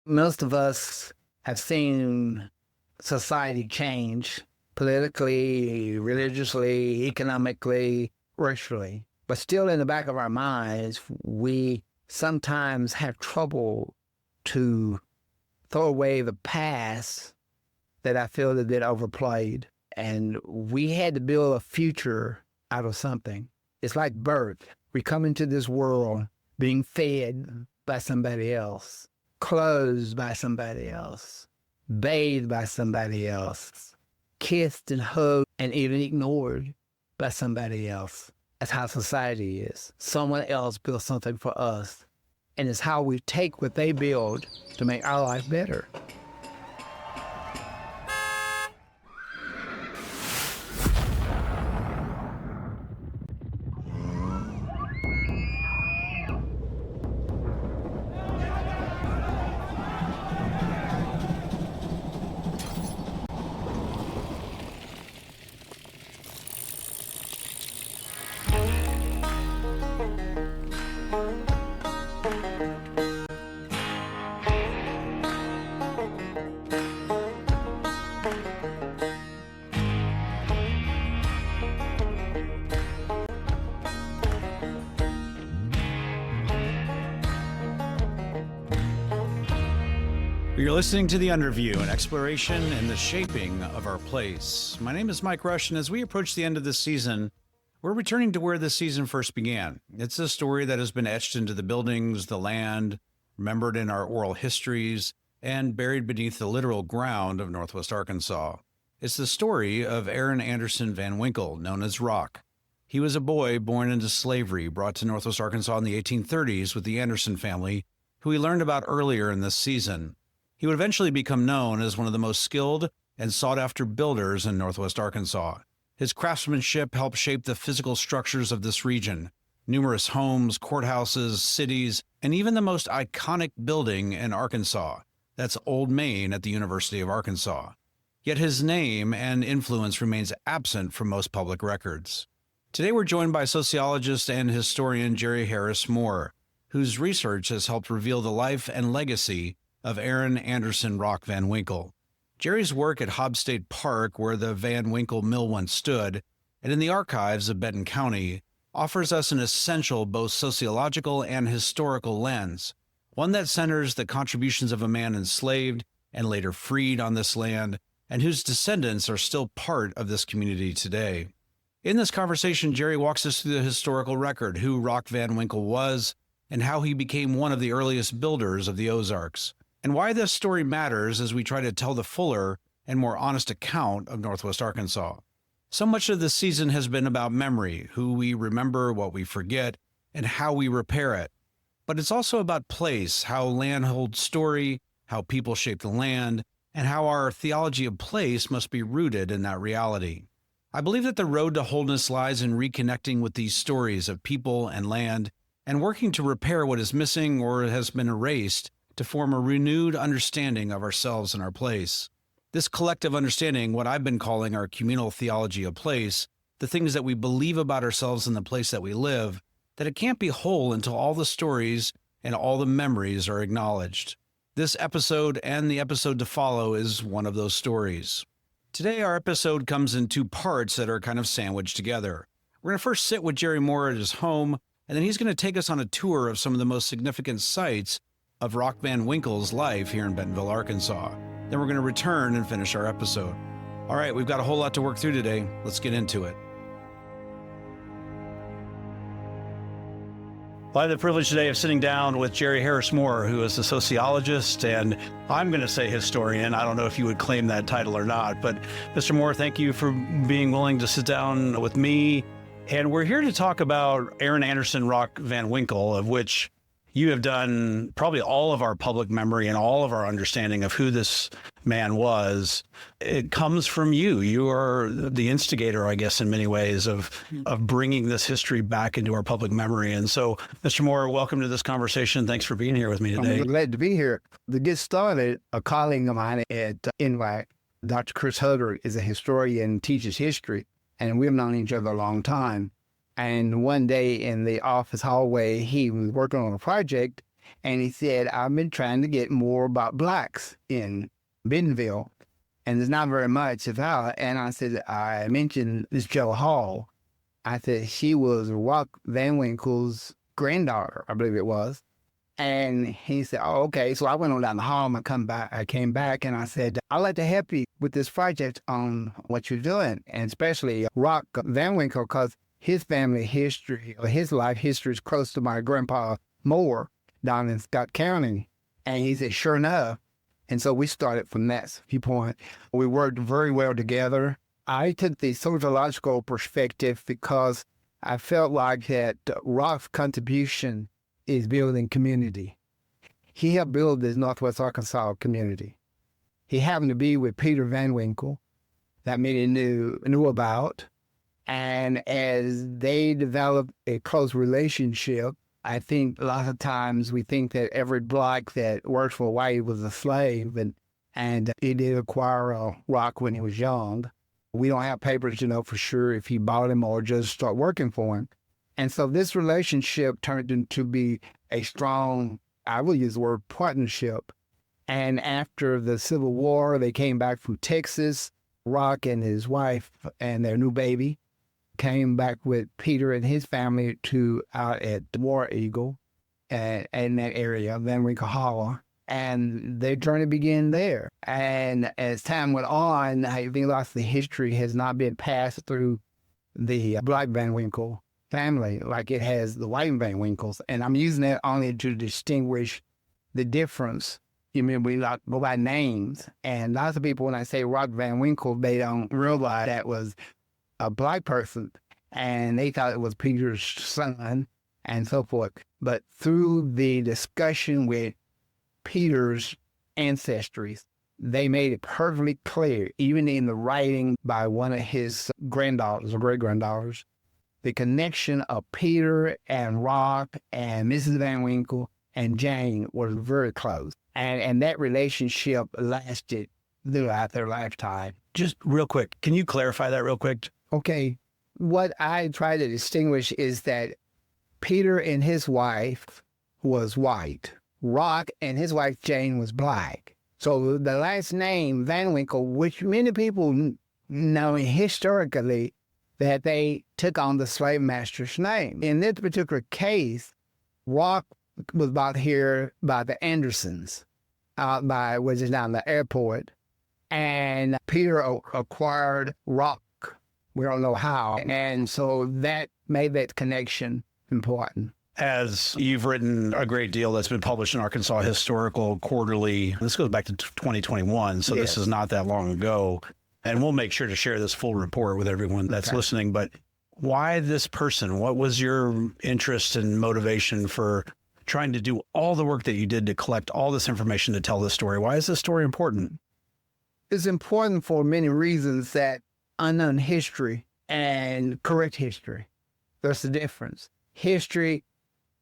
Most of us have seen society change politically, religiously, economically, racially. But still in the back of our minds, we sometimes have trouble to throw away the past that I feel that been overplayed. And we had to build a future out of something. It's like birth. We come into this world being fed by somebody else, clothed by somebody else, bathed by somebody else, kissed and hugged and even ignored by somebody else. That's how society is. Someone else built something for us. And it's how we take what they build to make our life better. You're listening to The Underview, an exploration in the shaping of our place. My name is Mike Rush, and as we approach the end of this season, we're returning to where this season first began. It's a story that has been etched into the buildings, the land, remembered in our oral histories, and buried beneath the literal ground of Northwest Arkansas. It's the story of Aaron Anderson Van Winkle, known as Rock. He was a boy born into slavery, brought to Northwest Arkansas in the 1830s with the Anderson family, who we learned about earlier in this season. He would eventually become known as one of the most skilled and sought-after builders in Northwest Arkansas. His craftsmanship helped shape the physical structures of this region. Numerous homes, courthouses, cities, and even the most iconic building in Arkansas. That's Old Main at the University of Arkansas. Yet his name and influence remains absent from most public records. Today we're joined by sociologist and historian Jerry Harris Moore, whose research has helped reveal the life and legacy of Aaron Anderson Rock Van Winkle. Jerry's work at Hobbs State Park, where the Van Winkle mill once stood, and in the archives of Benton County, offers us an essential both sociological and historical lens, one that centers the contributions of a man enslaved and later freed on this land, and whose descendants are still part of this community today. In this conversation, Jerry walks us through the historical record, who Rock Van Winkle was, and how he became one of the earliest builders of the Ozarks, and why this story matters as we try to tell the fuller and more honest account of Northwest Arkansas. So much of this season has been about memory, who we remember, what we forget, and how we repair it. But it's also about place, how land holds story, how people shape the land, and how our theology of place must be rooted in that reality. I believe that the road to wholeness lies in reconnecting with these stories of people and land, and working to repair what is missing or has been erased to form a renewed understanding of ourselves and our place. This collective understanding, what I've been calling our communal theology of place, the things that we believe about ourselves and the place that we live, that it can't be whole until all the stories and all the memories are acknowledged. This episode and the episode to follow is one of those stories. Today, our episode comes in two parts that are kind of sandwiched together. We're going to first sit with Jerry Moore at his home, and then he's going to take us on a tour of some of the most significant sites of Rock Van Winkle's life here in Bentonville, Arkansas. Then we're going to return and finish our episode. All right, we've got a whole lot to work through today. Let's get into it. Well, I have the privilege today of sitting down with Jerry Harris Moore, who is a sociologist and I'm going to say historian. I don't know if you would claim that title or not, but Mr. Moore, thank you for being willing to sit down with me. And we're here to talk about Aaron Anderson Rock Van Winkle, of which you have done probably all of our public memory and all of our understanding of who this man was. It comes from you. You are the instigator, I guess, in many ways of bringing this history back into our public memory. And so, Mr. Moore, welcome to this conversation. Thanks for being here with me today. I'm glad to be here. To get started, a colleague of mine at NY, Dr. Chris Hutter, is a historian, teaches history, and we've known each other a long time. And one day in the office hallway, he was working on a project, And he said, I've been trying to get more about blacks in Bentonville, and there's not very much about. And I said, I mentioned Miss Jo Hall. I said, she was Rock Van Winkle's granddaughter, I believe it was. And he said, oh, okay. So I went on down the hall and I came back and I said, I'd like to help you with this project on what you're doing, and especially Rock Van Winkle, because his family history or his life history is close to my grandpa Moore down in Scott County. And he said, sure enough. And so we started from that viewpoint. We worked very well together. I took the sociological perspective because I felt like that Rock's contribution is building community. He helped build this Northwest Arkansas community. He happened to be with Peter Van Winkle, that many knew about. And as they developed a close relationship, I think a lot of times we think that every black that worked for white was a slave, and he did acquire a Rock when he was young. We don't have papers to know for sure if he bought him or just start working for him. And so this relationship turned into be a strong, I will use the word partnership. And after the Civil War, they came back from Texas. Rock and his wife and their new baby came back with Peter and his family to out at War Eagle and in that area, Van Winkle Hollow. And their journey began there. And as time went on, I realized the history has not been passed through the Black Van Winkle family like it has the white Van Winkles. And I'm using that only to distinguish the difference. You mean we like go by names. And lots of people, when I say Rock Van Winkle, they don't realize that was a black person. And they thought it was Peter's son and so forth. But through the discussion with Peter's ancestries, they made it perfectly clear, even in the writing by one of his granddaughters or great-granddaughters, the connection of Peter and Rock and Mrs. Van Winkle and Jane was very close. And that relationship lasted throughout their lifetime. Just real quick, can you clarify that real quick? Okay. What I try to distinguish is that Peter and his wife was white. Rock and his wife Jane was black. So the last name, Van Winkle, which many people know historically, that they took on the slave master's name. In this particular case, Rock was bought here by the Andersons, out by, which is down the airport. And Peter acquired Rock. We don't know how. And so that made that connection important. As you've written a great deal that's been published in Arkansas Historical Quarterly, this goes back to 2021, so Yes. This is not that long ago. And we'll make sure to share this full report with everyone that's listening. But why this person? What was your interest and motivation for trying to do all the work that you did to collect all this information to tell this story? Why is this story important? It's important for many reasons, that unknown history and correct history. There's a difference. History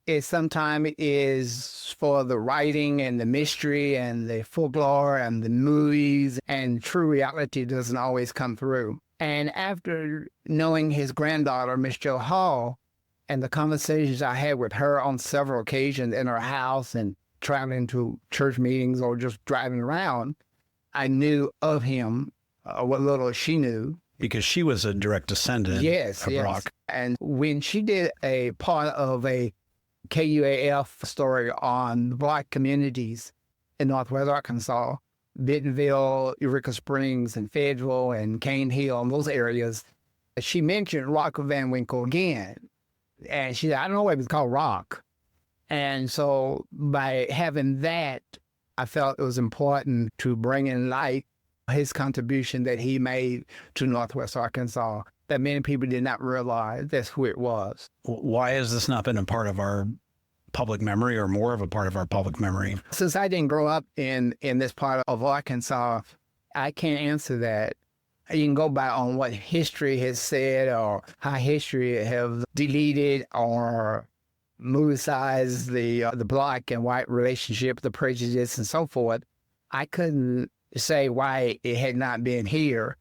is sometimes is for the writing and the mystery and the folklore and the movies, and true reality doesn't always come through. And after knowing his granddaughter, Miss Jo Hall, and the conversations I had with her on several occasions in her house and traveling to church meetings or just driving around, I knew of him, what little she knew. Because she was a direct descendant of Rock. And when she did a part of a KUAF story on black communities in Northwest Arkansas, Bentonville, Eureka Springs, and Fayetteville, and Cane Hill, and those areas, she mentioned Rock Van Winkle again. And she said, I don't know why it was called Rock. And so by having that, I felt it was important to bring in light his contribution that he made to Northwest Arkansas that many people did not realize that's who it was. Why has this not been a part of our public memory, or more of a part of our public memory? Since I didn't grow up in this part of Arkansas, I can't answer that. You can go by on what history has said or how history has deleted or movicized the black and white relationship, the prejudice and so forth. I couldn't say why it had not been here,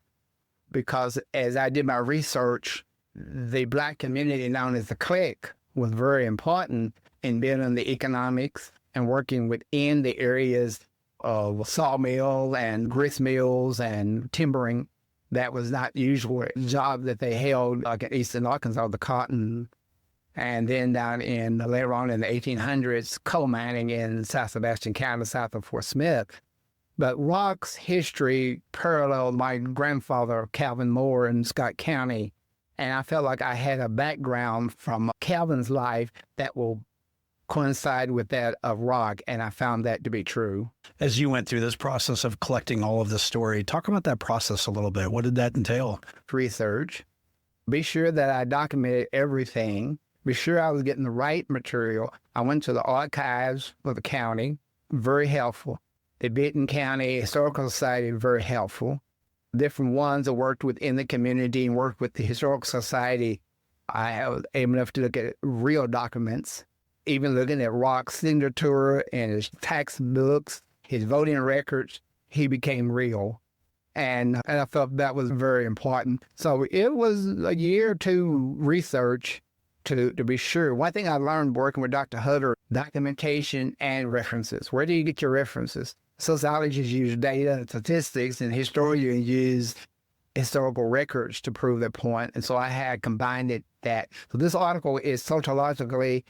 because as I did my research, the black community known as the clique was very important in building the economics and working within the areas of sawmill and grist mills and timbering. That was not usual job that they held, like in eastern Arkansas, the cotton. And then down in later on in the 1800s, coal mining in South Sebastian County, south of Fort Smith. But Rock's history paralleled my grandfather, Calvin Moore, in Scott County. And I felt like I had a background from Calvin's life that will coincide with that of Rock, and I found that to be true. As you went through this process of collecting all of this story, talk about that process a little bit. What did that entail? Research. Be sure that I documented everything. Be sure I was getting the right material. I went to the archives of the county, very helpful. The Benton County Historical Society, very helpful. Different ones that worked within the community and worked with the Historical Society. I was able enough to look at real documents, even looking at Rock's signature and his tax books, his voting records. He became real. And I felt that was very important. So it was a year or two research to be sure. One thing I learned working with Dr. Hutter, documentation and references. Where do you get your references? Sociologists use data and statistics, and historians use historical records to prove their point. And so I had combined that. So this article is sociologically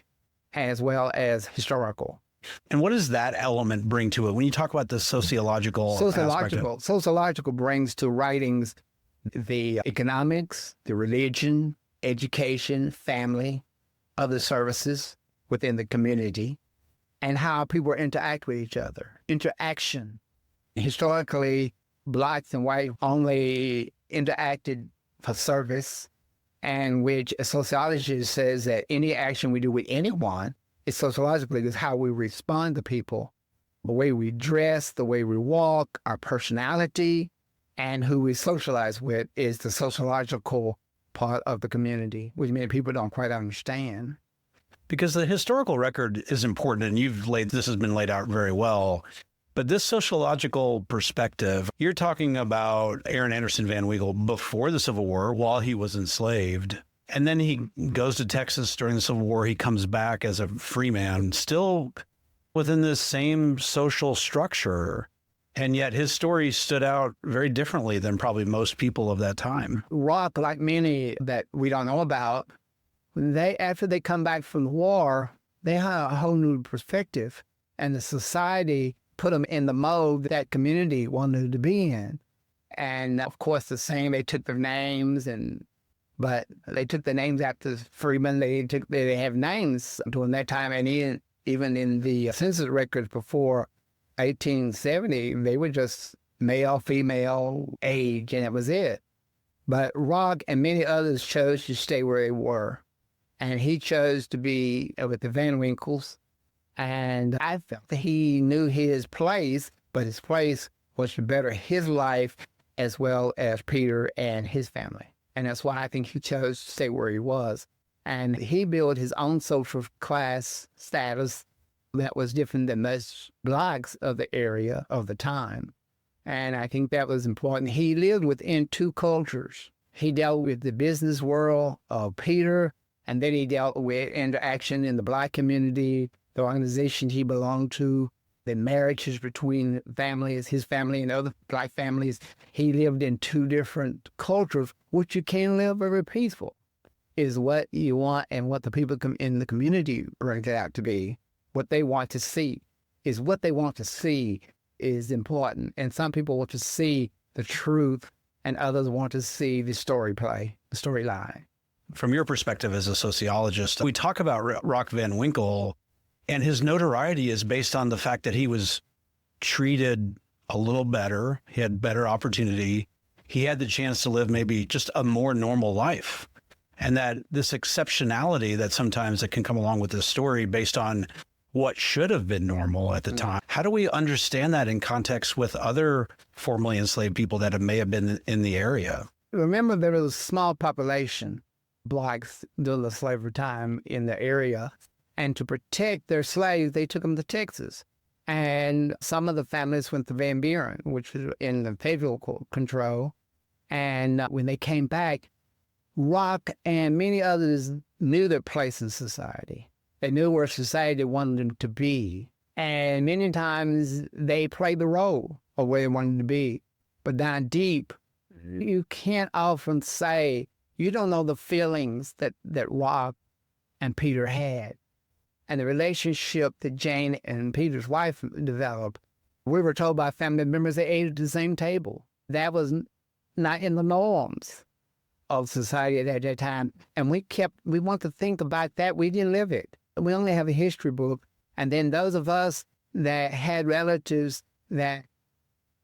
as well as historical. And what does that element bring to it? When you talk about the sociological aspect of it? Sociological brings to writings the economics, the religion, education, family, other services within the community, and how people interact with each other. Interaction. Historically, blacks and whites only interacted for service, and which a sociologist says that any action we do with anyone is sociologically is how we respond to people. The way we dress, the way we walk, our personality, and who we socialize with is the sociological part of the community, which many people don't quite understand. Because the historical record is important, and this has been laid out very well. But this sociological perspective, you're talking about Aaron Anderson Van Winkle before the Civil War, while he was enslaved. And then he goes to Texas during the Civil War. He comes back as a free man, still within this same social structure. And yet his story stood out very differently than probably most people of that time. Rock, like many that we don't know about, after they come back from the war, they have a whole new perspective. And the society put them in the mode that community wanted to be in. And of course, they took their names, but they took the names after freemen. They have names during that time. And even in the census records before 1870, they were just male, female, age, and that was it. But Rock and many others chose to stay where they were. And he chose to be with the Van Winkles. And I felt that he knew his place, but his place was to better his life as well as Peter and his family. And that's why I think he chose to stay where he was. And he built his own social class status that was different than most blacks of the area of the time. And I think that was important. He lived within two cultures. He dealt with the business world of Peter, and then he dealt with interaction in the black community, the organization he belonged to, the marriages between families, his family and other black families. He lived in two different cultures, which you can live very peaceful, is what you want and what the people in the community bring it out to be. What they want to see is important. And some people want to see the truth, and others want to see the storyline. From your perspective as a sociologist, we talk about Rock Van Winkle, and his notoriety is based on the fact that he was treated a little better. He had better opportunity. He had the chance to live maybe just a more normal life. And that this exceptionality that sometimes that can come along with this story based on what should have been normal at the time. How do we understand that in context with other formerly enslaved people that may have been in the area? Remember, there was a small population, blacks, during the slavery time in the area. And to protect their slaves, they took them to Texas. And some of the families went to Van Buren, which was in the federal control. And when they came back, Rock and many others knew their place in society. They knew where society wanted them to be. And many times they play the role of where they wanted to be. But down deep, you can't often say, you don't know the feelings that Rock and Peter had. And the relationship that Jane and Peter's wife developed. We were told by family members they ate at the same table. That was not in the norms of society at that time. And we want to think about that. We didn't live it. We only have a history book. And then those of us that had relatives that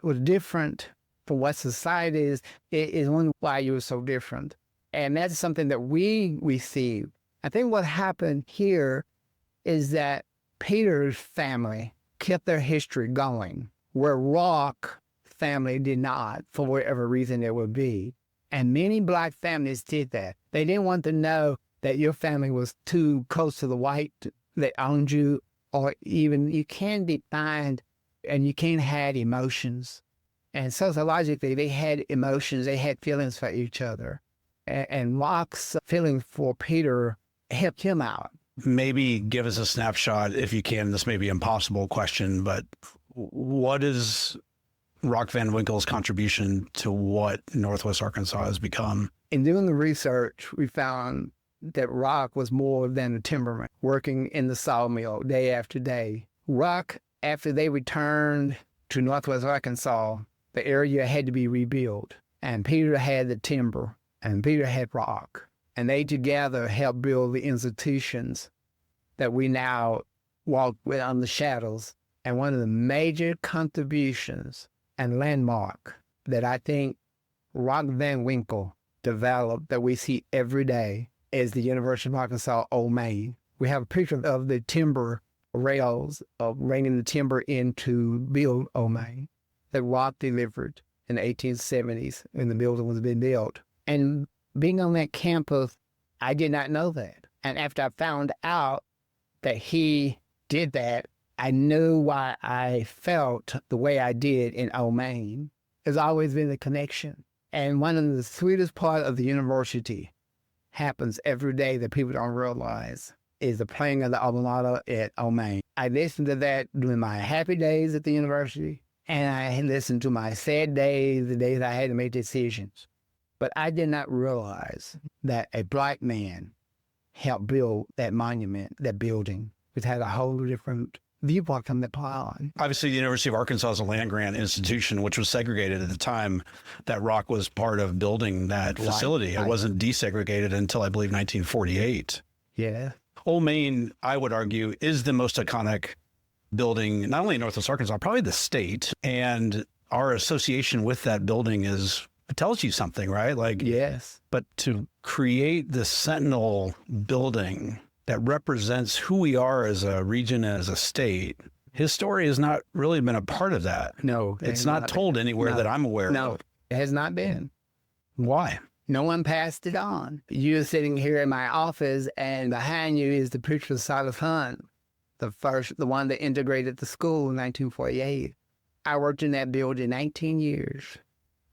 were different from what society is one why you were so different. And that's something that we received. I think what happened here is that Peter's family kept their history going, where Rock family did not, for whatever reason it would be. And many Black families did that. They didn't want to know that your family was too close to the white that owned you, or even you can be defined and you can't have emotions. And sociologically, they had emotions, they had feelings for each other. And Rock's feelings for Peter helped him out. Maybe give us a snapshot, if you can. This may be an impossible question, but what is Rock Van Winkle's contribution to what Northwest Arkansas has become? In doing the research, we found that Rock was more than a timberman, working in the sawmill day after day. Rock, after they returned to Northwest Arkansas, the area had to be rebuilt. And Peter had the timber, and Peter had Rock. And they together helped build the institutions that we now walk with on the shadows. And one of the major contributions and landmark that I think Rock Van Winkle developed that we see every day is the University of Arkansas Old Main. We have a picture of the timber rails of bringing the timber in to build Old Main that Rock delivered in the 1870s when the building was being built. And being on that campus, I did not know that. And after I found out that he did that, I knew why I felt the way I did in Old Main. There's always been a connection. And one of the sweetest part of the university happens every day that people don't realize is the playing of the alma mater at Old Main. I listened to that during my happy days at the university, and I listened to my sad days, the days I had to make decisions. But I did not realize that a Black man helped build that monument, that building, which had a whole different viewpoint from the pond. Obviously, the University of Arkansas is a land-grant institution, which was segregated at the time that Rock was part of building that facility. It wasn't desegregated until, I believe, 1948. Yeah. Old Main, I would argue, is the most iconic building, not only in Northwest Arkansas, probably the state. And our association with that building it tells you something, right? Like, yes. But to create the Sentinel building that represents who we are as a region and as a state, his story has not really been a part of that. No. It's not told anywhere that I'm aware of. No, it has not been. Why? No one passed it on. You're sitting here in my office, and behind you is the picture of Silas Hunt, the one that integrated the school in 1948. I worked in that building 19 years.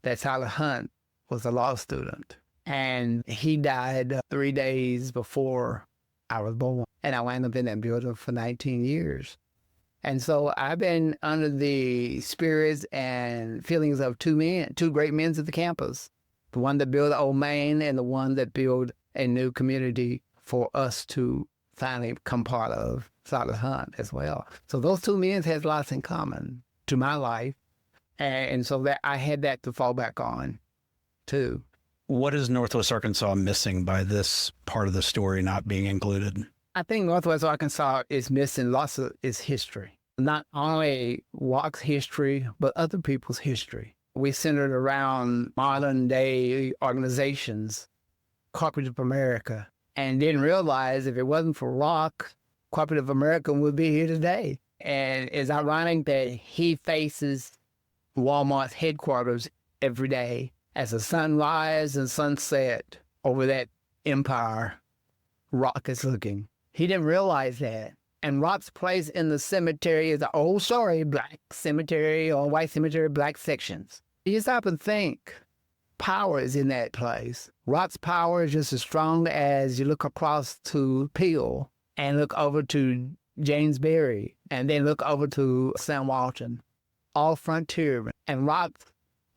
That Silas Hunt was a law student, and he died 3 days before I was born. And I wound up in that building for 19 years. And so I've been under the spirits and feelings of two great men at the campus. The one that built Old Main and the one that built a new community for us to finally become part of, Silas Hunt as well. So those two men has lots in common to my life. And so that I had that to fall back on, too. What is Northwest Arkansas missing by this part of the story not being included? I think Northwest Arkansas is missing lots of its history. Not only Rock's history, but other people's history. We centered around modern-day organizations, Cooperative America, and didn't realize if it wasn't for Rock, Cooperative America would be here today. And it's ironic that he faces Walmart's headquarters every day as the sun rises and sunset over that empire. Rock is looking. He didn't realize that. And Rock's place in the cemetery is an old story, Black cemetery or white cemetery, Black sections. You stop and think. Power is in that place. Rock's power is just as strong as you look across to Peel and look over to Jamesbury, and then look over to San Walton, all frontier. And Rock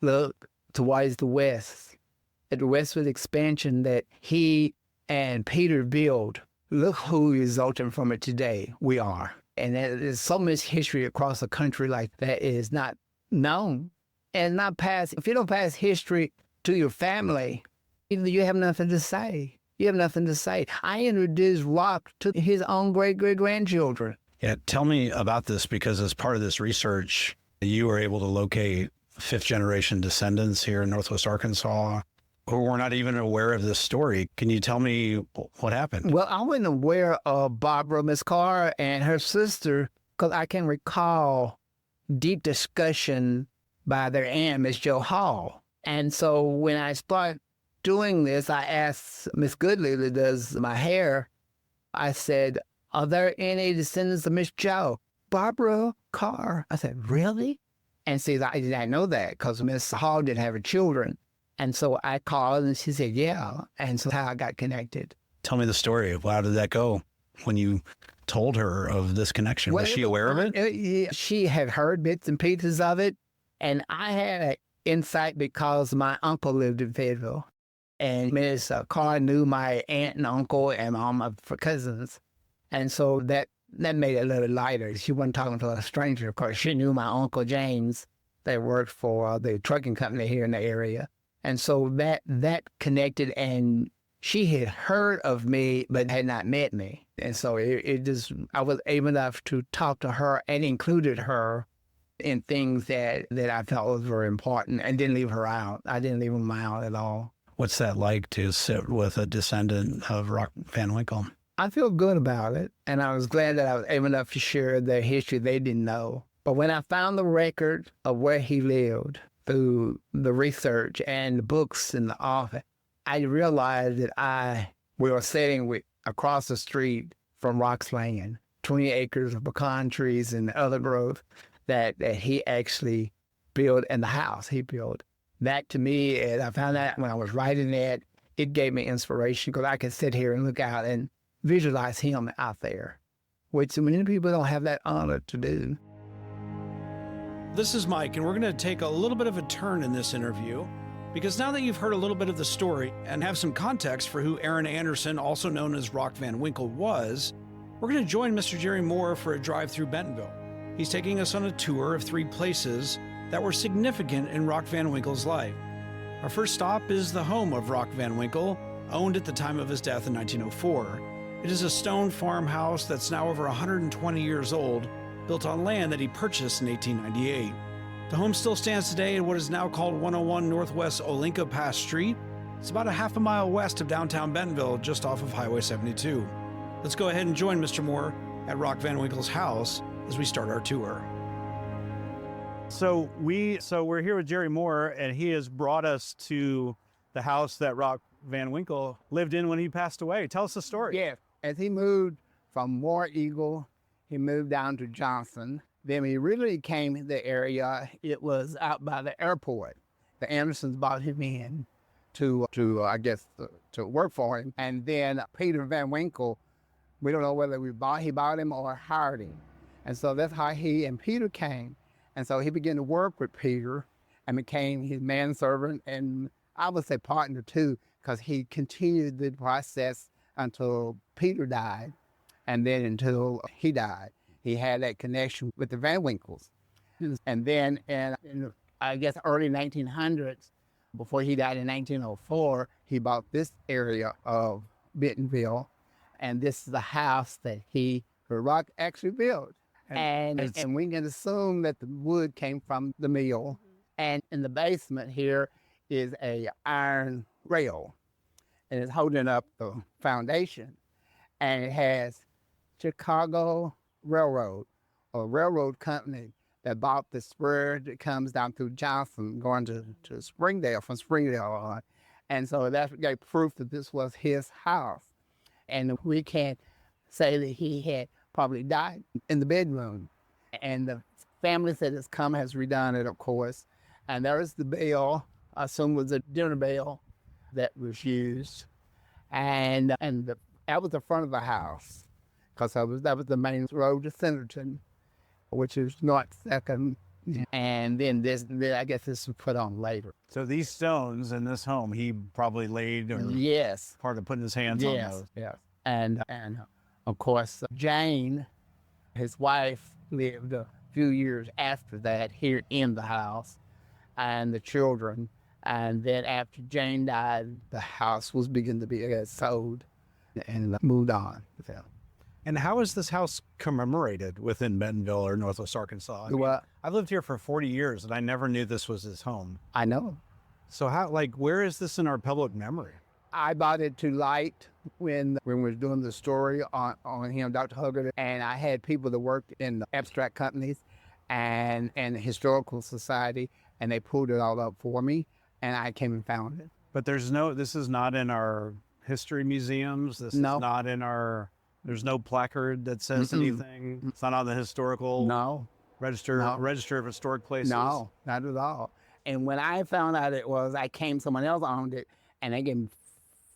looked towards the west, at the westward expansion that he and Peter built. Look who resulting from it today. We are. And there's so much history across the country like that is not known and not passed. If you don't pass history to your family, you have nothing to say. You have nothing to say. I introduced Rock to his own great-great-grandchildren. Yeah, tell me about this, because as part of this research, you were able to locate fifth-generation descendants here in Northwest Arkansas who were not even aware of this story. Can you tell me what happened? Well, I wasn't aware of Barbara, Miss Carr, and her sister, because I can recall deep discussion by their aunt, Miss Jo Hall. And so when I started doing this, I asked Miss Goodley, who does my hair, I said, are there any descendants of Miss Jo? Barbara Carr. I said, really? And see, I didn't know that because Miss Hall didn't have her children. And so I called and she said, yeah. And so how I got connected. Tell me the story of how did that go when you told her of this connection? Was she aware of it? She had heard bits and pieces of it. And I had an insight because my uncle lived in Fayetteville. And Miss Carr knew my aunt and uncle and all my cousins. And so that made it a little lighter. She wasn't talking to a stranger. Of course, she knew my Uncle James. They worked for the trucking company here in the area. And so that connected, and she had heard of me but had not met me. And so I was able enough to talk to her and included her in things that I felt was very important and didn't leave her out. I didn't leave them out at all. What's that like to sit with a descendant of Rock Van Winkle? I feel good about it, and I was glad that I was able enough to share their history they didn't know. But when I found the record of where he lived through the research and the books in the office, I realized that we were sitting across the street from Rock's land, 20 acres of pecan trees and other growth that he actually built in the house he built. That to me, and I found that when I was writing that, it gave me inspiration because I could sit here and look out and visualize him out there, which many people don't have that honor to do. This is Mike, and we're going to take a little bit of a turn in this interview because now that you've heard a little bit of the story and have some context for who Aaron Anderson, also known as Rock Van Winkle, was, we're going to join Mr. Jerry Moore for a drive through Bentonville. He's taking us on a tour of 3 places that were significant in Rock Van Winkle's life. Our first stop is the home of Rock Van Winkle, owned at the time of his death in 1904. It is a stone farmhouse that's now over 120 years old, built on land that he purchased in 1898. The home still stands today at what is now called 101 Northwest Olinka Pass Street. It's about a half a mile west of downtown Bentonville, just off of Highway 72. Let's go ahead and join Mr. Moore at Rock Van Winkle's house as we start our tour. So we're here with Jerry Moore, and he has brought us to the house that Rock Van Winkle lived in when he passed away. Tell us the story. Yeah, as he moved from War Eagle, he moved down to Johnson. Then when he really came in the area, it was out by the airport. The Andersons brought him in to work for him. And then Peter Van Winkle, we don't know whether he bought him or hired him. And so that's how he and Peter came. And so he began to work with Peter and became his manservant, and I would say partner too, because he continued the process until Peter died, and then until he died. He had that connection with the Van Winkles. And then in I guess early 1900s, before he died in 1904, he bought this area of Bentonville, and this is the house that Rock actually built. And we can assume that the wood came from the mill. And in the basement here is a iron rail, and it's holding up the foundation. And it has Chicago Railroad, a railroad company that bought the spur that comes down through Johnson, going to Springdale, from Springdale on. And so that gave proof that this was his house. And we can't say that he had probably died in the bedroom. And the family that has come has redone it, of course. And there is the bell, I assume was a dinner bell that was used. And that was the front of the house, because that was the main road to Centerton, which is North Second. And then I guess this was put on later. So these stones in this home, he probably laid or Yes. part of putting his hands on those. Yes. And of course, Jane, his wife, lived a few years after that here in the house, and the children. And then after Jane died, the house was beginning to be sold and moved on. So. And how is this house commemorated within Bentonville or Northwest Arkansas? I mean, Well, I've lived here for 40 years and I never knew this was his home. I know. So where is this in our public memory? I brought it to light when we were doing the story on him, Dr. Huggard, and I had people that worked in the abstract companies and the historical society, and they pulled it all up for me, and I came and found it. But this is not in our history museums. This is not in there's no placard that says anything. It's not on the historical register of historic places. No, not at all. And when I found out someone else owned it, and they gave me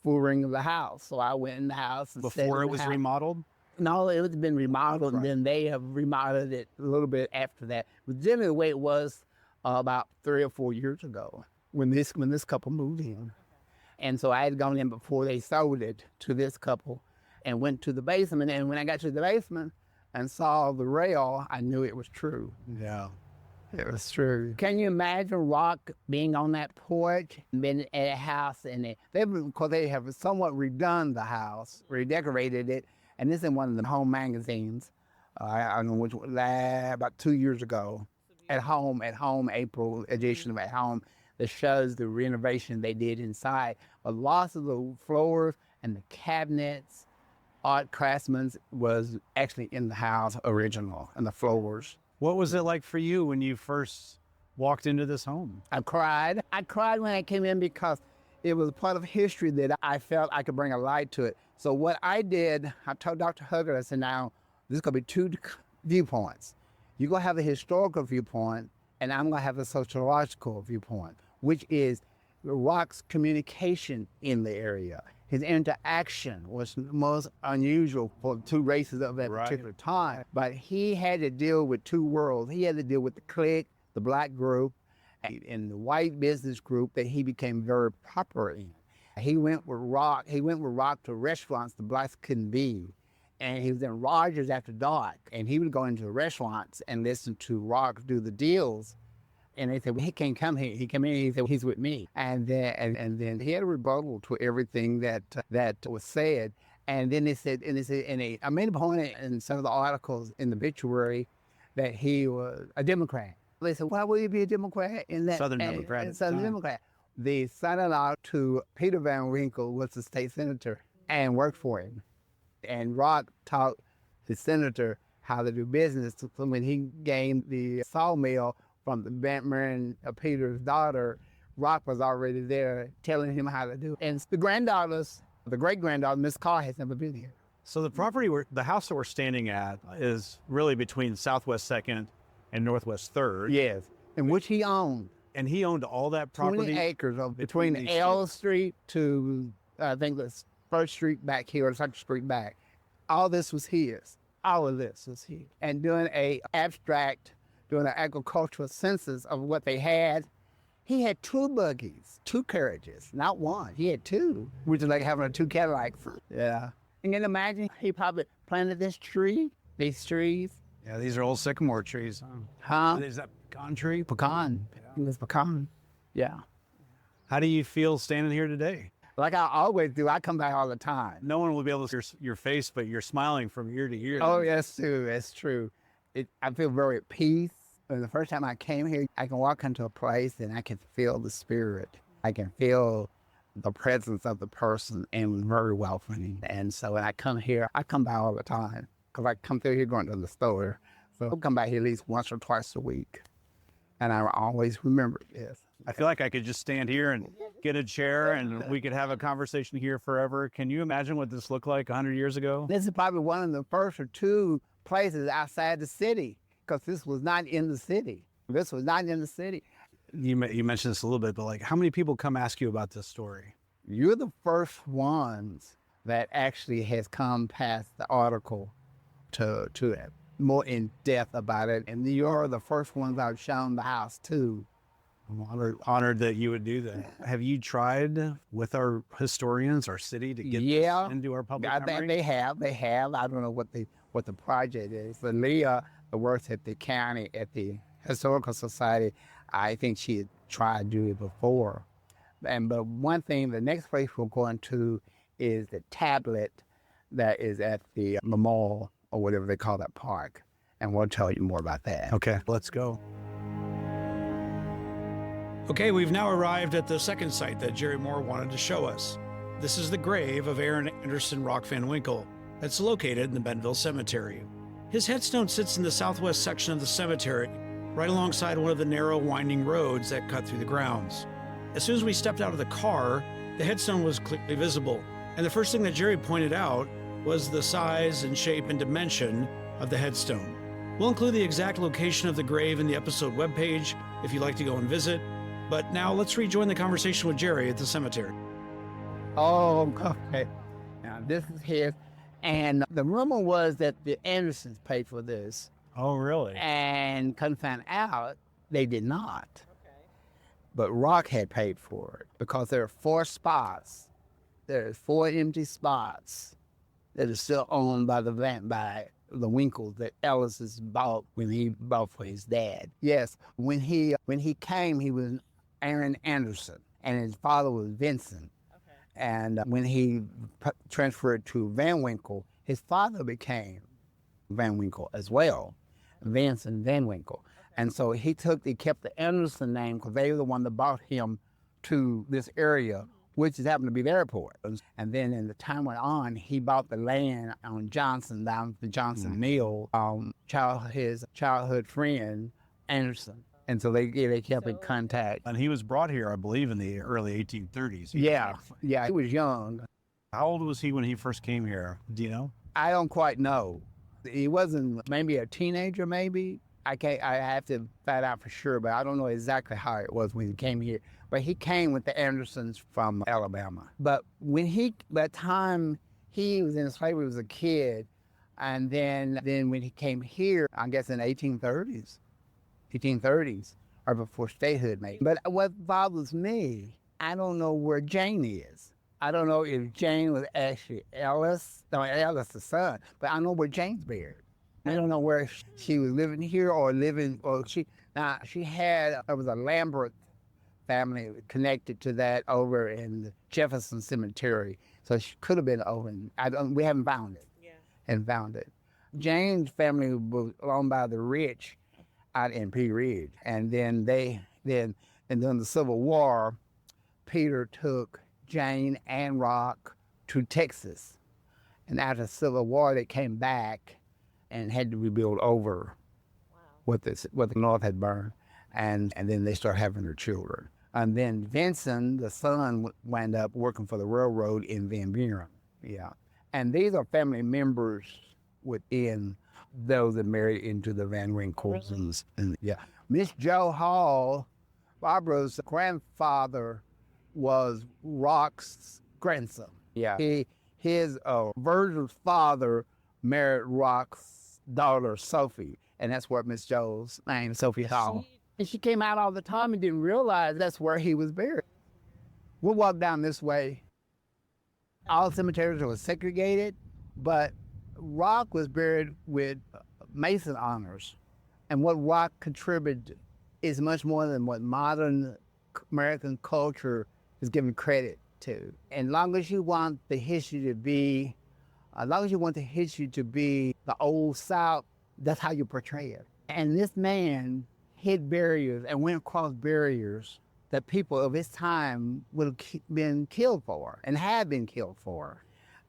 full ring of the house. So I went in the house. And before it was remodeled? No, it had been remodeled, and then they have remodeled it a little bit after that. But generally the way it was about 3 or 4 years ago when this couple moved in. And so I had gone in before they sold it to this couple and went to the basement. And when I got to the basement and saw the rail, I knew it was true. Yeah. It was true. Can you imagine Rock being on that porch, been at a house, and because they have somewhat redone the house, redecorated it, and this is in one of the home magazines. I don't know which one, about 2 years ago. At home, April edition of At Home, that shows the renovation they did inside. But lots of the floors and the cabinets, art craftsmen was actually in the house original, and the floors. What was it like for you when you first walked into this home? I cried. I cried when I came in because it was a part of history that I felt I could bring a light to it. So what I did, I told Dr. Huggard, I said, now, this is going to be 2 viewpoints. You're going to have a historical viewpoint, and I'm going to have a sociological viewpoint, which is Rock's communication in the area. His interaction was most unusual for 2 races of that particular time. But he had to deal with 2 worlds. He had to deal with the clique, the black group, and the white business group that he became very popular in. He went with Rock to restaurants the blacks couldn't be. And he was in Rogers after dark. And he would go into restaurants and listen to Rock do the deals. And they said, well, he can't come here. He came in, he said, well, he's with me. And then he had a rebuttal to everything that was said. And then they said, I made a point in some of the articles in the obituary that he was a Democrat. They said, why would he be a Democrat? Southern Democrat. Southern Democrat. The son-in-law to Peter Van Winkle was the state senator and worked for him. And Rock taught the senator how to do business. So when he gained the sawmill from the Marin Peter's daughter, Rock was already there telling him how to do it. And the great-granddaughter, Miss Carr, has never been here. So the house that we're standing at is really between Southwest 2nd and Northwest 3rd. Yes, and which he owned. And he owned all that property? 20 acres between L Street to, I think, the 1st Street back here, or 2nd Street back. All this was his. All of this was his. And doing an agricultural census of what they had, he had 2 buggies, 2 carriages, not one. He had 2, which is like having a 2 Cadillacs. Yeah. And then imagine he probably planted these trees. Yeah, these are old sycamore trees. Huh? Is that pecan tree? Pecan. Yeah. It was pecan. Yeah. How do you feel standing here today? Like I always do. I come back all the time. No one will be able to see your face, but you're smiling from ear to ear. Oh, yes, too. That's true. I feel very at peace. And the first time I came here, I can walk into a place and I can feel the spirit. I can feel the presence of the person, and very welcoming. And so when I come here, I come by all the time because I come through here going to the store. So I come by here at least once or twice a week. And I always remember this. I feel like I could just stand here and get a chair and we could have a conversation here forever. Can you imagine what this looked like 100 years ago? This is probably one of the first or 2 places outside the city, because this was not in the city. You mentioned this a little bit, but like, how many people come ask you about this story? You're the first ones that actually has come past the article to it more in depth about it. And you are the first ones I've shown the house to. I'm honored that you would do that. Have you tried with our historians, our city, to get this into our public memory? They have. I don't know what the project is. But Leah works at the county, at the Historical Society. I think she had tried to do it before. But one thing, the next place we're going to is the tablet that is at the memorial, or whatever they call that park. And we'll tell you more about that. Okay, let's go. Okay, we've now arrived at the second site that Jerry Moore wanted to show us. This is the grave of Aaron Anderson Rock Van Winkle that's located in the Bentonville Cemetery. His headstone sits in the southwest section of the cemetery, right alongside one of the narrow, winding roads that cut through the grounds. As soon as we stepped out of the car, the headstone was clearly visible, and the first thing that Jerry pointed out was the size and shape and dimension of the headstone. We'll include the exact location of the grave in the episode webpage if you'd like to go and visit. But now let's rejoin the conversation with Jerry at the cemetery. Oh, okay. Now this is his. And the rumor was that the Andersons paid for this. Oh, really? And couldn't find out they did not. Okay. But Rock had paid for it because there are 4 spots. There's 4 empty spots that are still owned by the Winkles that Ellis has bought when he bought for his dad. Yes, when he came, he was Aaron Anderson, and his father was Vincent. Okay. And when he transferred to Van Winkle, his father became Van Winkle as well, Vincent Van Winkle. Okay. And so he kept the Anderson name because they were the one that brought him to this area, which happened to be the airport. And then as the time went on, he bought the land on Johnson, down the Johnson Mill, his childhood friend, Anderson. And so they kept in contact. And he was brought here, I believe, in the early 1830s. Yeah, he was young. How old was he when he first came here? Do you know? I don't quite know. He wasn't maybe a teenager, maybe. I have to find out for sure, but I don't know exactly how it was when he came here. But he came with the Andersons from Alabama. But by the time he was in slavery, he was a kid. And then when he came here, I guess in 1830s, or before statehood maybe. But what bothers me, I don't know where Jane is. I don't know if Jane was actually Ellis the son, but I know where Jane's buried. I don't know where she was living here there was a Lambert family connected to that over in the Jefferson Cemetery. So she could have been over we haven't found it. Yeah. And found it. Jane's family was owned by the rich out in Pea Ridge. And then during the Civil War, Peter took Jane and Rock to Texas. And after the Civil War, they came back and had to rebuild over what the North had burned. And then they started having their children. And then Vincent, the son, wound up working for the railroad in Van Buren. Yeah. And these are family members within those that married into the Van Winkles. Really? And yeah. Miss Joe Hall, Barbara's grandfather, was Rock's grandson. Yeah. Virgil's father married Rock's daughter, Sophie. And that's where Miss Joe's name, Sophie Hall. And she came out all the time and didn't realize that's where he was buried. We'll walk down this way. All cemeteries were segregated, but Rock was buried with Mason honors. And what Rock contributed is much more than what modern American culture is given credit to. And as long as you want the history to be the old South, that's how you portray it. And this man hit barriers and went across barriers that people of his time would have been killed for and had been killed for.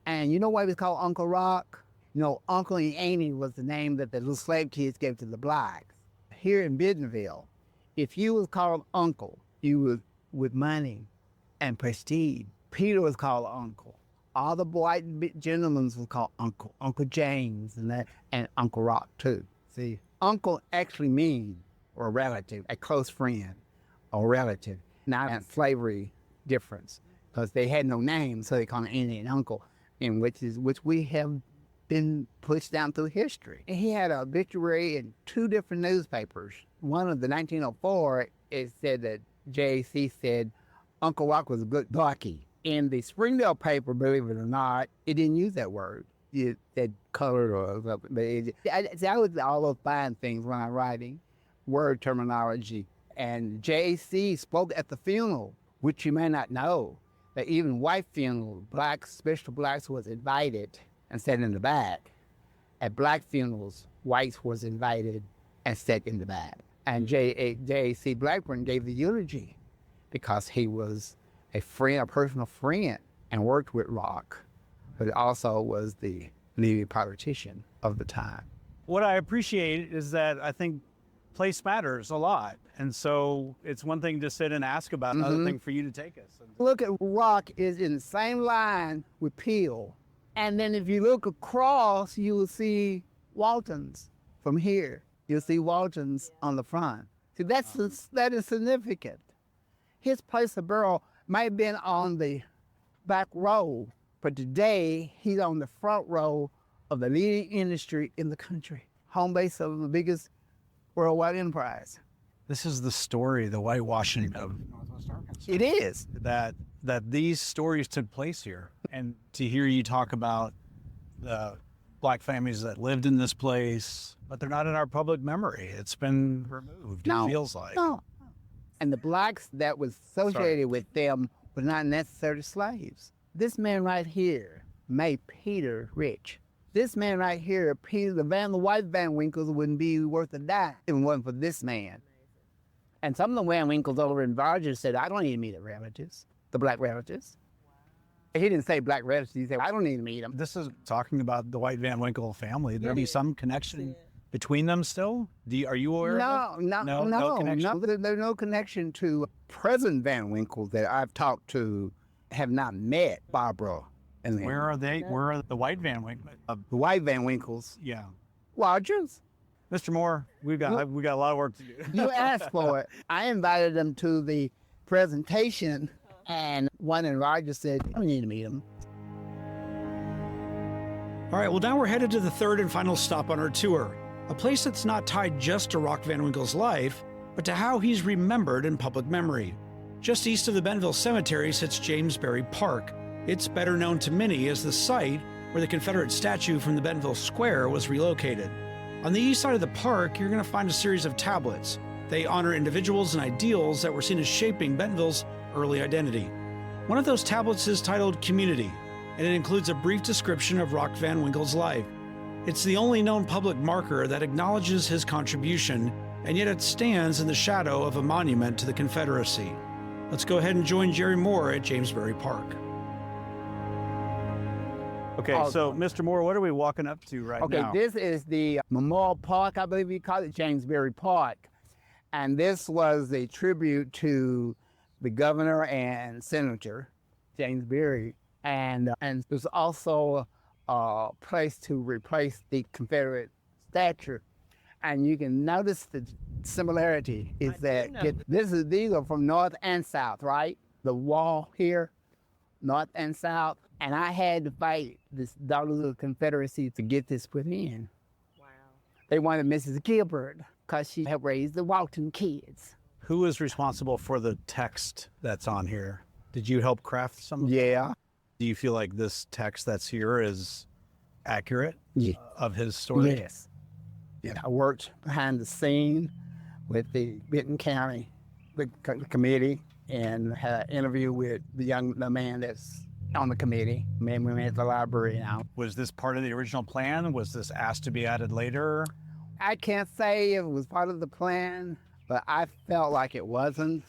And you know why he was called Uncle Rock? You know, Uncle and Auntie was the name that the little slave kids gave to the blacks. Here in Bentonville, if you was called Uncle, you was with money and prestige. Peter was called Uncle. All the white gentlemen was called Uncle. Uncle James and Uncle Rock too. See, Uncle actually means or relative, a close friend or relative, not a slavery difference, because they had no name, so they called Auntie and Uncle, which we have been pushed down through history. He had a obituary in 2 different newspapers. One of the 1904, it said that JAC said Uncle Rock was a good darky. In the Springdale paper, believe it or not, it didn't use that word. It said colored or something. But I was all those fine things when I'm writing, word terminology. And JAC spoke at the funeral, which you may not know, that even white funerals, blacks, special blacks was invited and sat in the back. At black funerals, whites was invited and sat in the back. And JAC Blackburn gave the eulogy because he was a friend, a personal friend, and worked with Rock, but also was the leading politician of the time. What I appreciate is that I think place matters a lot. And so it's one thing to sit and ask about, another thing for you to take us. Look at Rock is in the same line with Peel. And then if you look across, you will see Waltons from here. You'll see Waltons on the front. See, that is significant. His place of burial might have been on the back row, but today he's on the front row of the leading industry in the country, home base of the biggest worldwide enterprise. This is the story, the whitewashing of Northwest Arkansas. It is. That these stories took place here. And to hear you talk about the black families that lived in this place, but they're not in our public memory. It's been removed, it feels like. No. And the blacks that was associated with them were not necessarily slaves. This man right here made Peter rich. This man right here, Peter, the white Van Winkles wouldn't be worth a dime if it wasn't for this man. And some of the Van Winkles over in Vargas said, I don't need to meet the relatives, the black relatives. He didn't say black relatives, he said, I don't need to meet them. This is talking about the white Van Winkle family. There be some connection between them still? Are you aware of it? No connection? There's no connection to present Van Winkles that I've talked to, have not met Barbara. And where are they? Where are the white Van Winkle? The white Van Winkles? Yeah. Rogers. Mr. Moore, we got a lot of work to do. You asked for it. I invited them to the presentation, and one in Rogers said, I don't need to meet them. All right, well, now we're headed to the third and final stop on our tour, a place that's not tied just to Rock Van Winkle's life, but to how he's remembered in public memory. Just east of the Bentonville Cemetery sits James Berry Park. It's better known to many as the site where the Confederate statue from the Bentonville Square was relocated. On the east side of the park, you're going to find a series of tablets. They honor individuals and ideals that were seen as shaping Bentonville's early identity. One of those tablets is titled Community, and it includes a brief description of Rock Van Winkle's life. It's the only known public marker that acknowledges his contribution, and yet it stands in the shadow of a monument to the Confederacy. Let's go ahead and join Jerry Moore at James Berry Park. Okay, so Mr. Moore, what are we walking up to now? Okay, this is the Memorial Park, I believe you call it, James Berry Park. And this was a tribute to the governor and senator, James Berry. And there's also a place to replace the Confederate statue. And you can notice the similarity is that these are from north and south, right? The wall here, north and south. And I had to fight this Daughters of the Confederacy to get this put in. Wow. They wanted Mrs. Gilbert because she had raised the Walton kids. Who is responsible for the text that's on here? Did you help craft some of it? Yeah. Do you feel like this text that's here is accurate of his story? Yes. Yeah. I worked behind the scene with the Benton County committee and had an interview with the man that's on the committee. We met at the library now. Was this part of the original plan? Was this asked to be added later? I can't say it was part of the plan, but I felt like it wasn't.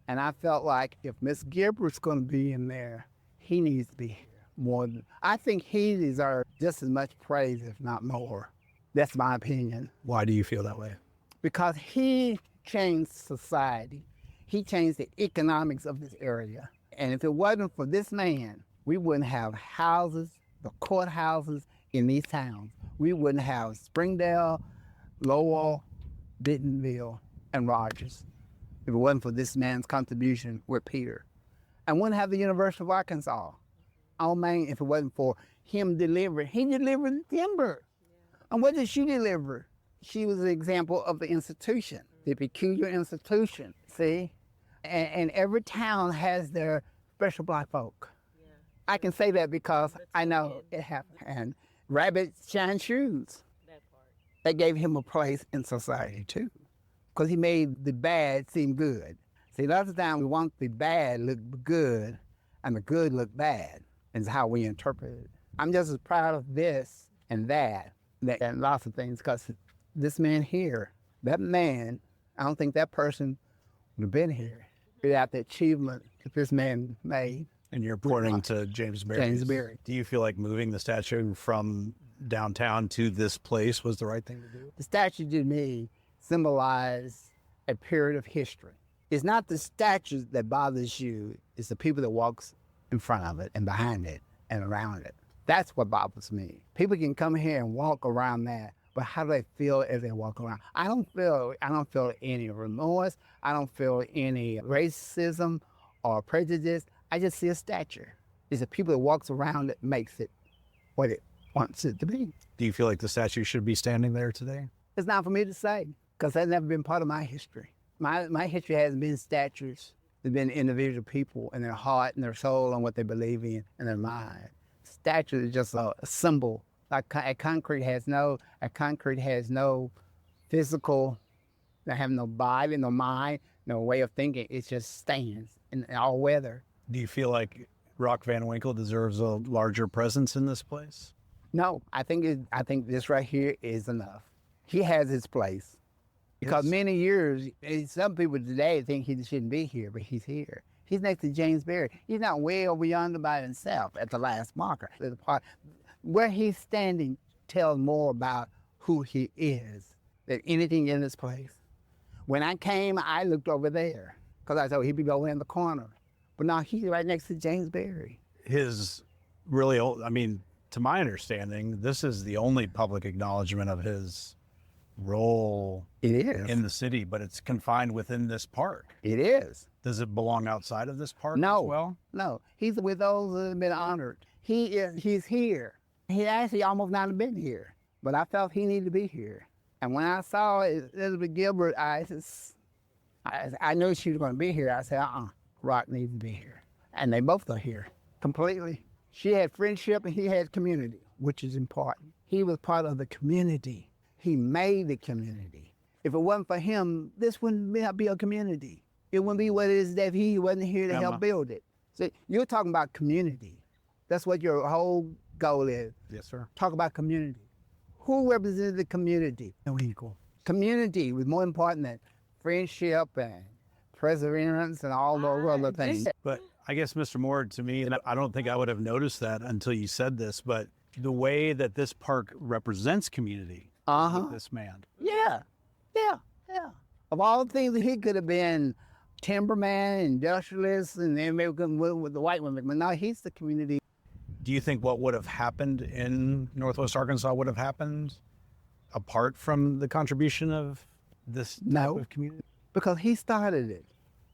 And I felt like if Miss Gilbert's going to be in there, he needs to be more. I think he deserves just as much praise, if not more. That's my opinion. Why do you feel that way? Because he changed society. He changed the economics of this area. And if it wasn't for this man, we wouldn't have houses, the courthouses in these towns. We wouldn't have Springdale, Lowell, Bentonville, and Rogers if it wasn't for this man's contribution with Peter. And wouldn't have the University of Arkansas. on Main if it wasn't for him delivering. He delivered timber. And what did she deliver? She was an example of the institution, the peculiar institution, see? And every town has their special black folk. Yeah. I can say that because I know it happened. And rabbits shine shoes. That part. That gave him a place in society too, because he made the bad seem good. See, lots of times we want the bad look good and the good look bad, is how we interpret it. I'm just as proud of this and that and lots of things, because this man here, that man, I don't think that person would have been here without the achievement that this man made. And you're pointing to James Berry. James Berry. Do you feel like moving the statue from downtown to this place was the right thing to do? The statue to me symbolized a period of history. It's not the statue that bothers you, it's the people that walks in front of it and behind it and around it. That's what bothers me. People can come here and walk around that, but how do they feel as they walk around? I don't feel any remorse. I don't feel any racism or prejudice. I just see a statue. It's the people that walks around that makes it what it wants it to be. Do you feel like the statue should be standing there today? It's not for me to say, because that's never been part of my history. My history hasn't been statues. It's been individual people and their heart and their soul and what they believe in and their mind. Statue is just a symbol. Like a concrete has no physical, they have no body, no mind, no way of thinking. It just stands in all weather. Do you feel like Rock Van Winkle deserves a larger presence in this place? No, I think this right here is enough. He has his place. Because many years, some people today think he shouldn't be here, but he's here. He's next to James Berry. He's not way over yonder by himself at the last marker. The part where he's standing tells more about who he is than anything in this place. When I came, I looked over there because I thought he'd be over in the corner. But now he's right next to James Berry. His really old, to my understanding, this is the only public acknowledgement of his role in the city, but it's confined within this park. It is. Does it belong outside of this park as well? No. He's with those that have been honored. He's here. He actually almost not been here, but I felt he needed to be here. And when I saw Elizabeth Gilbert, I knew she was going to be here. I said, Rock needs to be here. And they both are here, completely. She had friendship and he had community, which is important. He was part of the community. He made the community. If it wasn't for him, this wouldn't be a community. It wouldn't be what it is that he wasn't here to help build it. So you're talking about community. That's what your whole goal is. Yes, sir. Talk about community. Who represented the community? No equal. Community was more important than friendship and perseverance and all those other things. But I guess, Mr. Moore, to me, and I don't think I would have noticed that until you said this, but the way that this park represents community, with this man. Yeah. Of all the things that he could have been, timberman, industrialist, and then maybe with the white women, but now he's the community. Do you think what would have happened in Northwest Arkansas would have happened apart from the contribution of this type of community? Because he started it.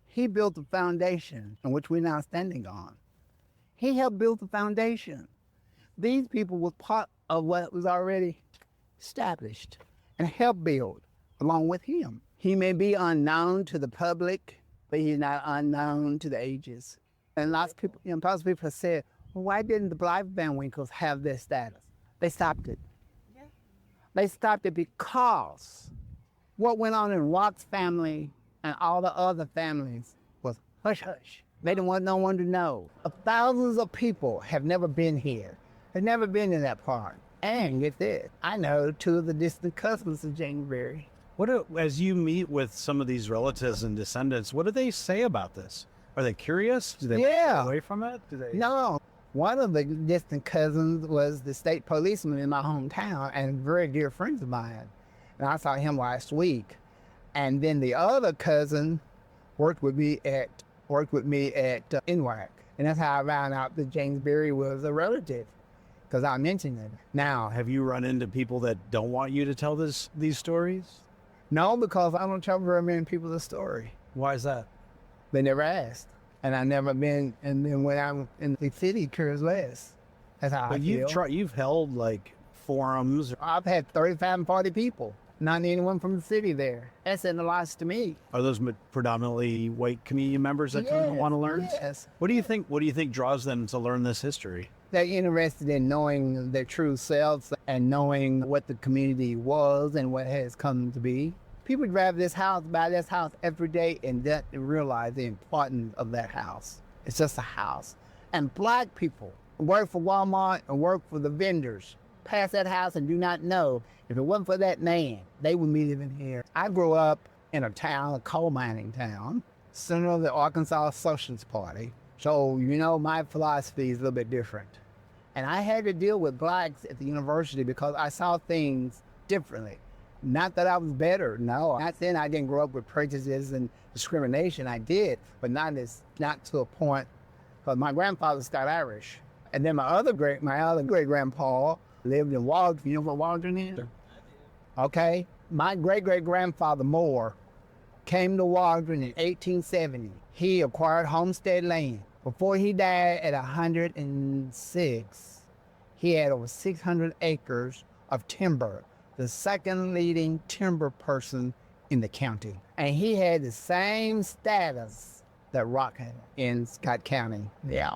He built the foundation on which we're now standing on. He helped build the foundation. These people were part of what was already established and helped build along with him. He may be unknown to the public, but he's not unknown to the ages. And lots of people, have said, well, why didn't the Black Van Winkles have this status? They stopped it. Yeah. They stopped it because what went on in Rock's family and all the other families was hush-hush. They didn't want no one to know. Thousands of people have never been here, have never been in that park. And get this, I know two of the distant cousins of James Berry. As you meet with some of these relatives and descendants, what do they say about this? Are they curious? Do they stay away from it? No. One of the distant cousins was the state policeman in my hometown and very dear friends of mine. And I saw him last week. And then the other cousin worked with me at NWAC. And that's how I found out that James Berry was a relative, because I mentioned it. Now, have you run into people that don't want you to tell these stories? No, because I don't tell very many people the story. Why is that? They never asked. And I never been, and then when I'm in the city, cares less. That's how I feel. You've held like forums. I've had 35 and 40 people, not anyone from the city there. That's in the lots to me. Are those predominantly white community members that want to learn? Yes. What do you think draws them to learn this history? They're interested in knowing their true selves and knowing what the community was and what has come to be. People drive by this house every day and don't realize the importance of that house. It's just a house. And black people work for Walmart and work for the vendors, pass that house and do not know if it wasn't for that man, they wouldn't be living here. I grew up in a coal mining town, center of the Arkansas Socialist Party. So, my philosophy is a little bit different. And I had to deal with blacks at the university because I saw things differently. Not that I was better, no. Not saying I didn't grow up with prejudices and discrimination, I did, but not to a point, because my grandfather Scott Irish. And then my other great-grandpa lived in Waldron. You know what Waldron is? Sure. Okay. My great-great-grandfather Moore came to Waldron in 1870. He acquired homestead land. Before he died at 106, he had over 600 acres of timber, the second leading timber person in the county. And he had the same status that Rock had in Scott County. Yeah.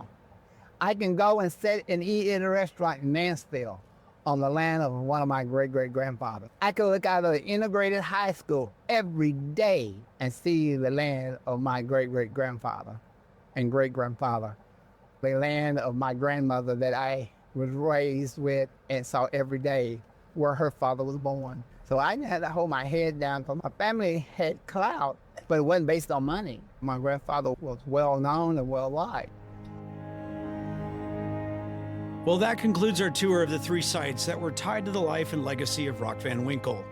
I can go and sit and eat in a restaurant in Mansfield on the land of one of my great-great-grandfathers. I could look out of the integrated high school every day and see the land of my great-great-grandfather and great-grandfather, the land of my grandmother that I was raised with and saw every day where her father was born. So I had to hold my head down because my family had clout, but it wasn't based on money. My grandfather was well-known and well-liked. Well, that concludes our tour of the 3 sites that were tied to the life and legacy of Rock Van Winkle.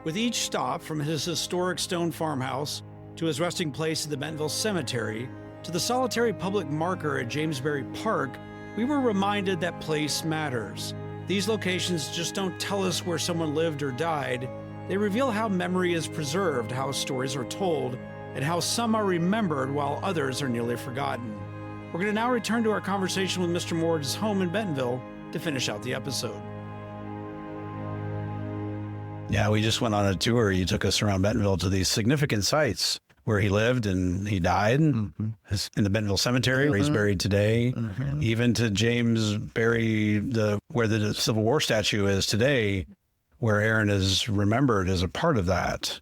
With each stop, from his historic stone farmhouse to his resting place at the Bentonville Cemetery to the solitary public marker at Jamesbury Park, we were reminded that place matters. These locations just don't tell us where someone lived or died. They reveal how memory is preserved, how stories are told, and how some are remembered while others are nearly forgotten. We're going to now return to our conversation with Mr. Moore at his home in Bentonville to finish out the episode. Yeah, we just went on a tour. You took us around Bentonville to these significant sites where he lived and he died. Mm-hmm. In the Bentonville Cemetery, where he's buried today. Mm-hmm. Even to Jamesbury, where the Civil War statue is today, where Aaron is remembered as a part of that.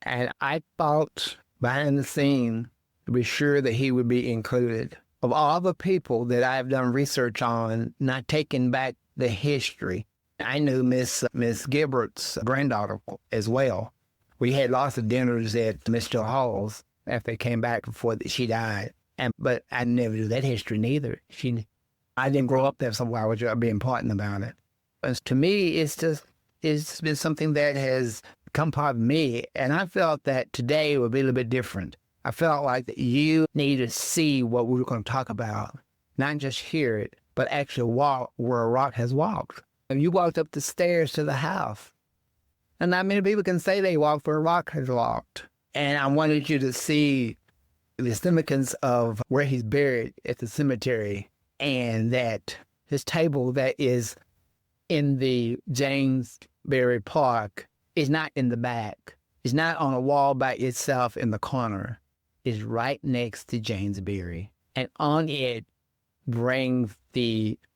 And I thought behind the scene to be sure that he would be included. Of all the people that I've done research on, not taking back the history, I knew Miss Gilbert's granddaughter as well. We had lots of dinners at Mr. Hall's after they came back before she died. But I never knew that history neither. I didn't grow up there, so I was being important about it. But to me, it's been something that has become part of me. And I felt that today would be a little bit different. I felt like that you need to see what we were going to talk about, not just hear it, but actually walk where Rock has walked. And you walked up the stairs to the house. And not many people can say they walked where Rock has walked. And I wanted you to see the significance of where he's buried at the cemetery, and that his table that is in the Jamesbury Park is not in the back. It's not on a wall by itself in the corner. It's right next to Jamesbury. And on it brings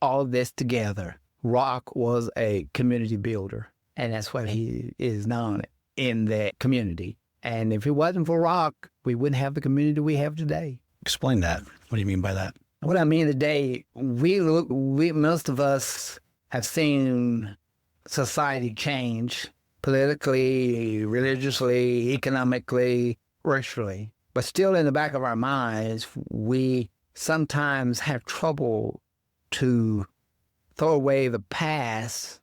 all this together. Rock was a community builder, and that's what he is known in that community. And if it wasn't for Rock, we wouldn't have the community we have today. Explain that. What do you mean by that? What I mean today, we most of us have seen society change politically, religiously, economically, racially. But still in the back of our minds, we sometimes have trouble to throw away the past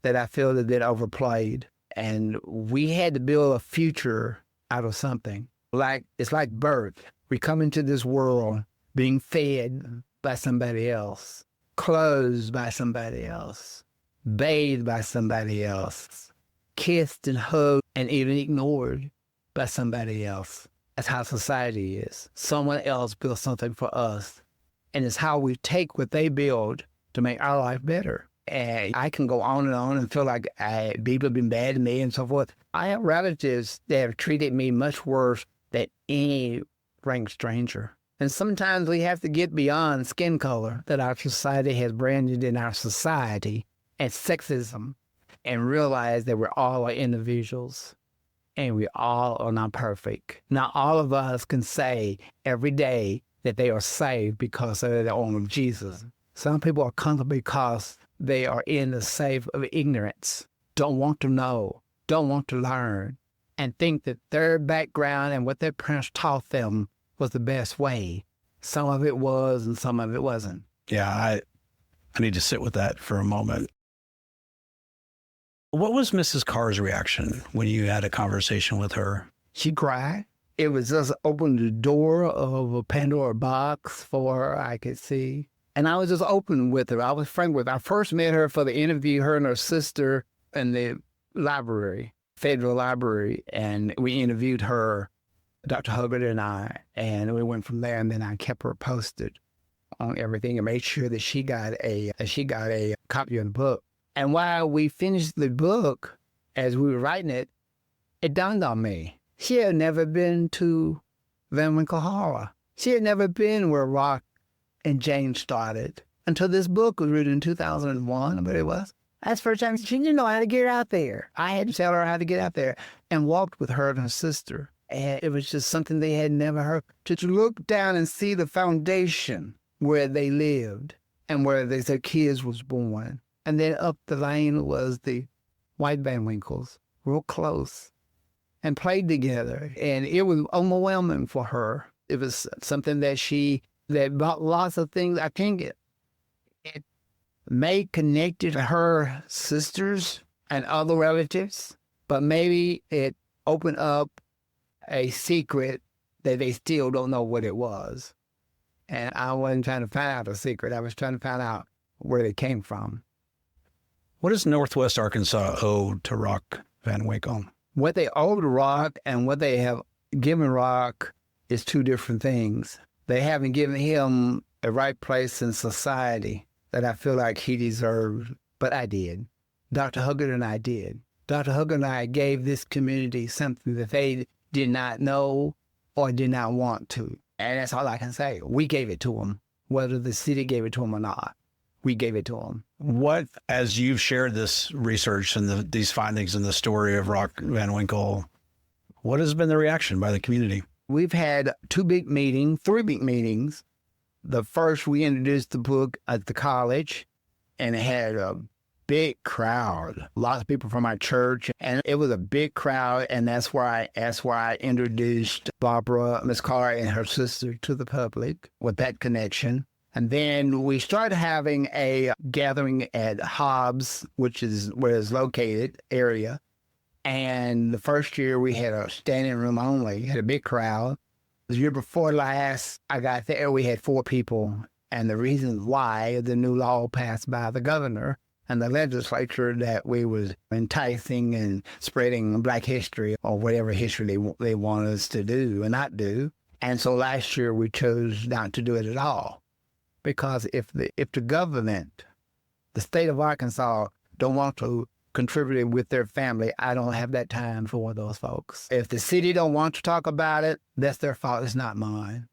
that I feel that been overplayed. And we had to build a future out of something. It's like birth. We come into this world being fed by somebody else, clothed by somebody else, bathed by somebody else, kissed and hugged and even ignored by somebody else. That's how society is. Someone else built something for us. And it's how we take what they build to make our life better. And I can go on and feel like people have been bad to me and so forth. I have relatives that have treated me much worse than any rank stranger. And sometimes we have to get beyond skin color that our society has branded in our society as sexism and realize that we're all individuals and we all are not perfect. Not all of us can say every day that they are saved because of the arm of Jesus. Some people are comfortable because they are in the state of ignorance, don't want to know, don't want to learn, and think that their background and what their parents taught them was the best way. Some of it was and some of it wasn't. Yeah, I need to sit with that for a moment. What was Mrs. Carr's reaction when you had a conversation with her? She cried. It was just opening the door of a Pandora box for her, I could see. And I was just open with her. I was frank with her. I first met her for the interview, her and her sister in the library, federal library. And we interviewed her, Dr. Hubbard and I, and we went from there. And then I kept her posted on everything and made sure that she got a copy of the book. And while we finished the book, as we were writing it, it dawned on me. She had never been to Van Winkle Horror. She had never been where Rock and Jane started until this book was written in 2001, but it was. That's the first time she didn't know how to get out there. I had to tell her how to get out there and walked with her and her sister. And it was just something they had never heard. To look down and see the foundation where they lived and where their kids was born. And then up the lane was the white Van Winkles, real close, and played together. And it was overwhelming for her. It was something that brought lots of things. I think it may connected her sisters and other relatives, but maybe it opened up a secret that they still don't know what it was. And I wasn't trying to find out a secret. I was trying to find out where they came from. What does Northwest Arkansas owe to Rock Van Winkle? What they owe to Rock and what they have given Rock is two different things. They haven't given him a right place in society that I feel like he deserved, but I did. Dr. Huggard and I did. Dr. Huggard and I gave this community something that they did not know or did not want to. And that's all I can say. We gave it to them, whether the city gave it to them or not. We gave it to them. What, as you've shared this research and these findings in the story of Rock Van Winkle, what has been the reaction by the community? We've had three big meetings. The first, we introduced the book at the college, and it had a big crowd, lots of people from our church, and it was a big crowd, and that's why I introduced Barbara, Miss Carr, and her sister to the public with that connection. And then we started having a gathering at Hobbs, which is where it's located, area. And the first year we had a standing room only, had a big crowd. The year before last, I got there, we had 4 people. And the reason why, the new law passed by the governor and the legislature that we was enticing and spreading Black history or whatever history they want us to do and not do. And so last year we chose not to do it at all. Because if the government, the state of Arkansas, don't want to contribute with their family, I don't have that time for those folks. If the city don't want to talk about it, that's their fault. It's not mine.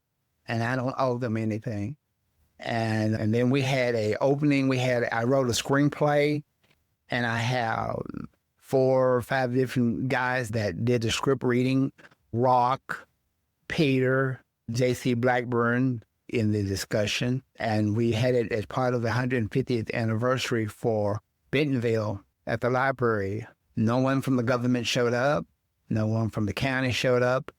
And I don't owe them anything. And then we had a opening. I wrote a screenplay, and I have 4 or 5 different guys that did the script reading. Rock, Peter, J.C. Blackburn, in the discussion, and we had it as part of the 150th anniversary for Bentonville at the library. No one from the government showed up, no one from the county showed up,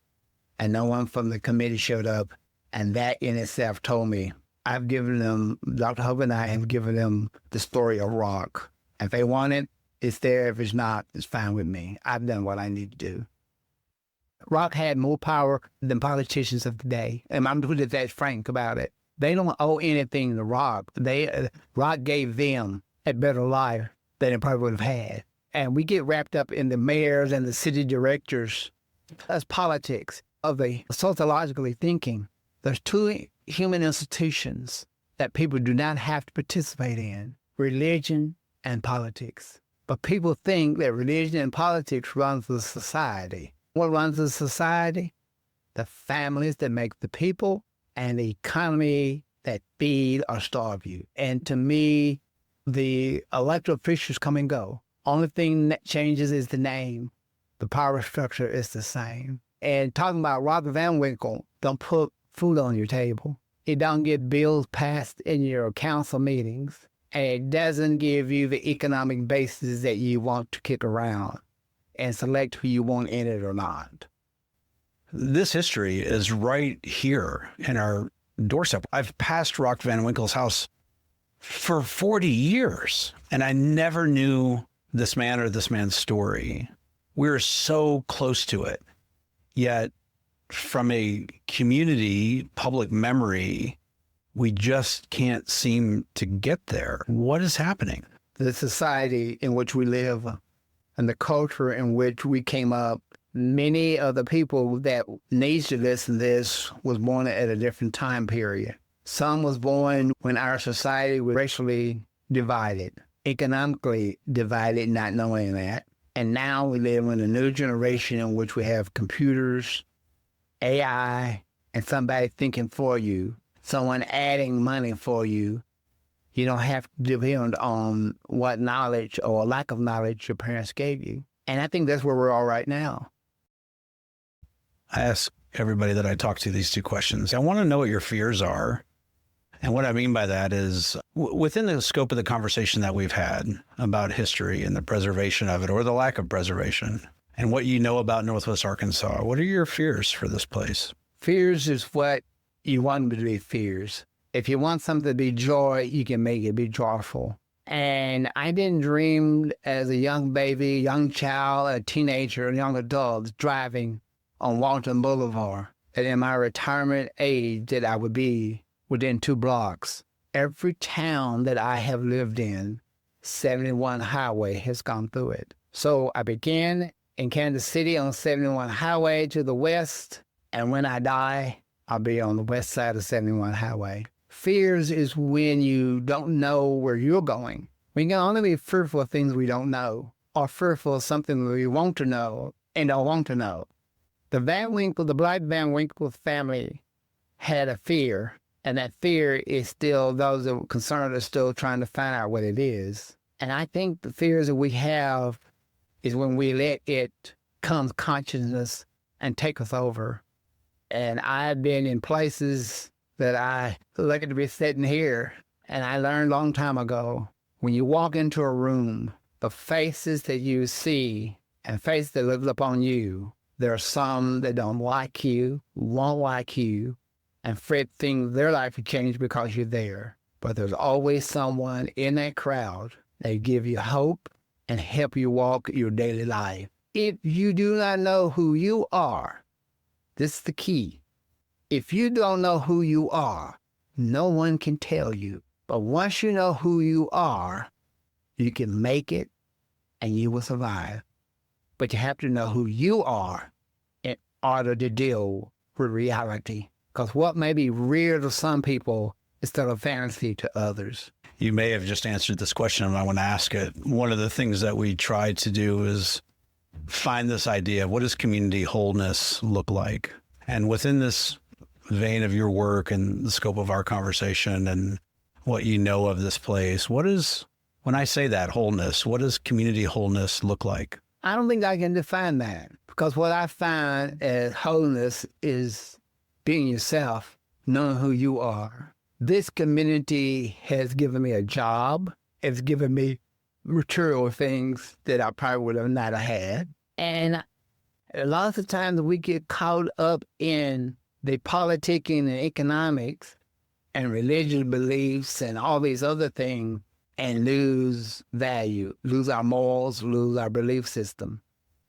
and no one from the committee showed up, and that in itself told me, I've given them, Dr. Hubbard and I have given them the story of Rock. If they want it, it's there. If it's not, it's fine with me. I've done what I need to do. Rock had more power than politicians of today. And I'm that frank about it. They don't owe anything to Rock. Rock gave them a better life than it probably would have had. And we get wrapped up in the mayors and the city directors. That's politics. of the sociologically thinking, there's two human institutions that people do not have to participate in: religion and politics. But people think that religion and politics runs the society. What runs the society? The families that make the people and the economy that feed or starve you. And to me, the elected officials come and go. Only thing that changes is the name. The power structure is the same. And talking about Rock Van Winkle, don't put food on your table. It don't get bills passed in your council meetings. And it doesn't give you the economic basis that you want to kick around and select who you want in it or not. This history is right here in our doorstep. I've passed Rock Van Winkle's house for 40 years, and I never knew this man or this man's story. We're so close to it, yet from a community public memory, we just can't seem to get there. What is happening? The society in which we live and the culture in which we came up, many of the people that needs to listen to this was born at a different time period. Some was born when our society was racially divided, economically divided, not knowing that. And now we live in a new generation in which we have computers, AI, and somebody thinking for you, someone adding money for you. You don't have to depend on what knowledge or lack of knowledge your parents gave you. And I think that's where we're all right now. I ask everybody that I talk to these two questions. I want to know what your fears are. And what I mean by that is within the scope of the conversation that we've had about history and the preservation of it or the lack of preservation and what you know about Northwest Arkansas, what are your fears for this place? Fears is what you want them to be fears. If you want something to be joy, you can make it be joyful. And I didn't dream as a young baby, young child, a teenager, a young adult driving on Walton Boulevard, and in my retirement age that I would be within 2 blocks. Every town that I have lived in, 71 Highway has gone through it. So I began in Kansas City on 71 Highway to the west, and when I die, I'll be on the west side of 71 Highway. Fears is when you don't know where you're going. We can only be fearful of things we don't know, or fearful of something we want to know and don't want to know. The Van Winkle, the Black Van Winkle family had a fear, and that fear is still, those that are concerned are still trying to find out what it is. And I think the fears that we have is when we let it come consciousness and take us over. And I've been in places that I lucky to be sitting here, and I learned a long time ago, when you walk into a room, the faces that you see and faces that look upon you, there are some that don't like you, won't like you, and fret think their life will change because you're there. But there's always someone in that crowd that give you hope and help you walk your daily life. If you do not know who you are, this is the key. If you don't know who you are, no one can tell you. But once you know who you are, you can make it and you will survive. But you have to know who you are in order to deal with reality. Because what may be real to some people is still a fantasy to others. You may have just answered this question, and I want to ask it. One of the things that we try to do is find this idea of what does community wholeness look like? And within this vein of your work and the scope of our conversation and what you know of this place, what is, when I say that wholeness, what does community wholeness look like? I don't think I can define that, because what I find as wholeness is being yourself, knowing who you are. This community has given me a job. It's given me material things that I probably would have not had. And a lot of the times we get caught up in the politicking and economics and religious beliefs and all these other things and lose value, lose our morals, lose our belief system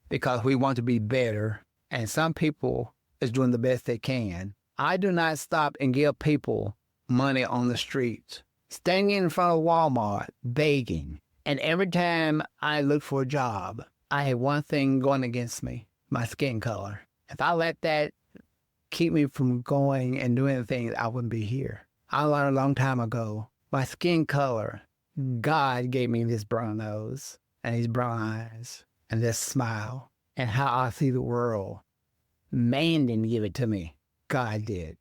because we want to be better. And some people is doing the best they can. I do not stop and give people money on the streets, standing in front of Walmart, begging. And every time I look for a job, I have one thing going against me, my skin color. If I let that keep me from going and doing things, I wouldn't be here. I learned a long time ago, my skin color, God gave me this brown nose and these brown eyes and this smile and how I see the world. Man didn't give it to me. God did.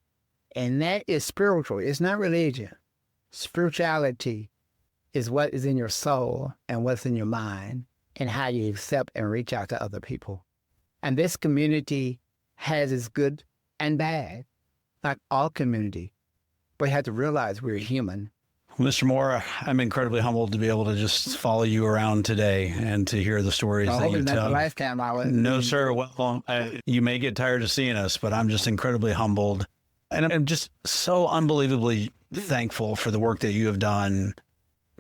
And that is spiritual. It's not religion. Spirituality is what is in your soul and what's in your mind and how you accept and reach out to other people. And this community has its good and bad, like all community. But you have to realize we're human. Mr. Moore, I'm incredibly humbled to be able to just follow you around today and to hear the stories that you tell. The lifetime I was. No, sir. Well, you may get tired of seeing us, but I'm just incredibly humbled. And I'm just so unbelievably thankful for the work that you have done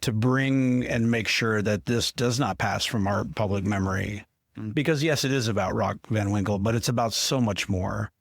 to bring and make sure that this does not pass from our public memory. Because, yes, it is about Rock Van Winkle, but it's about so much more.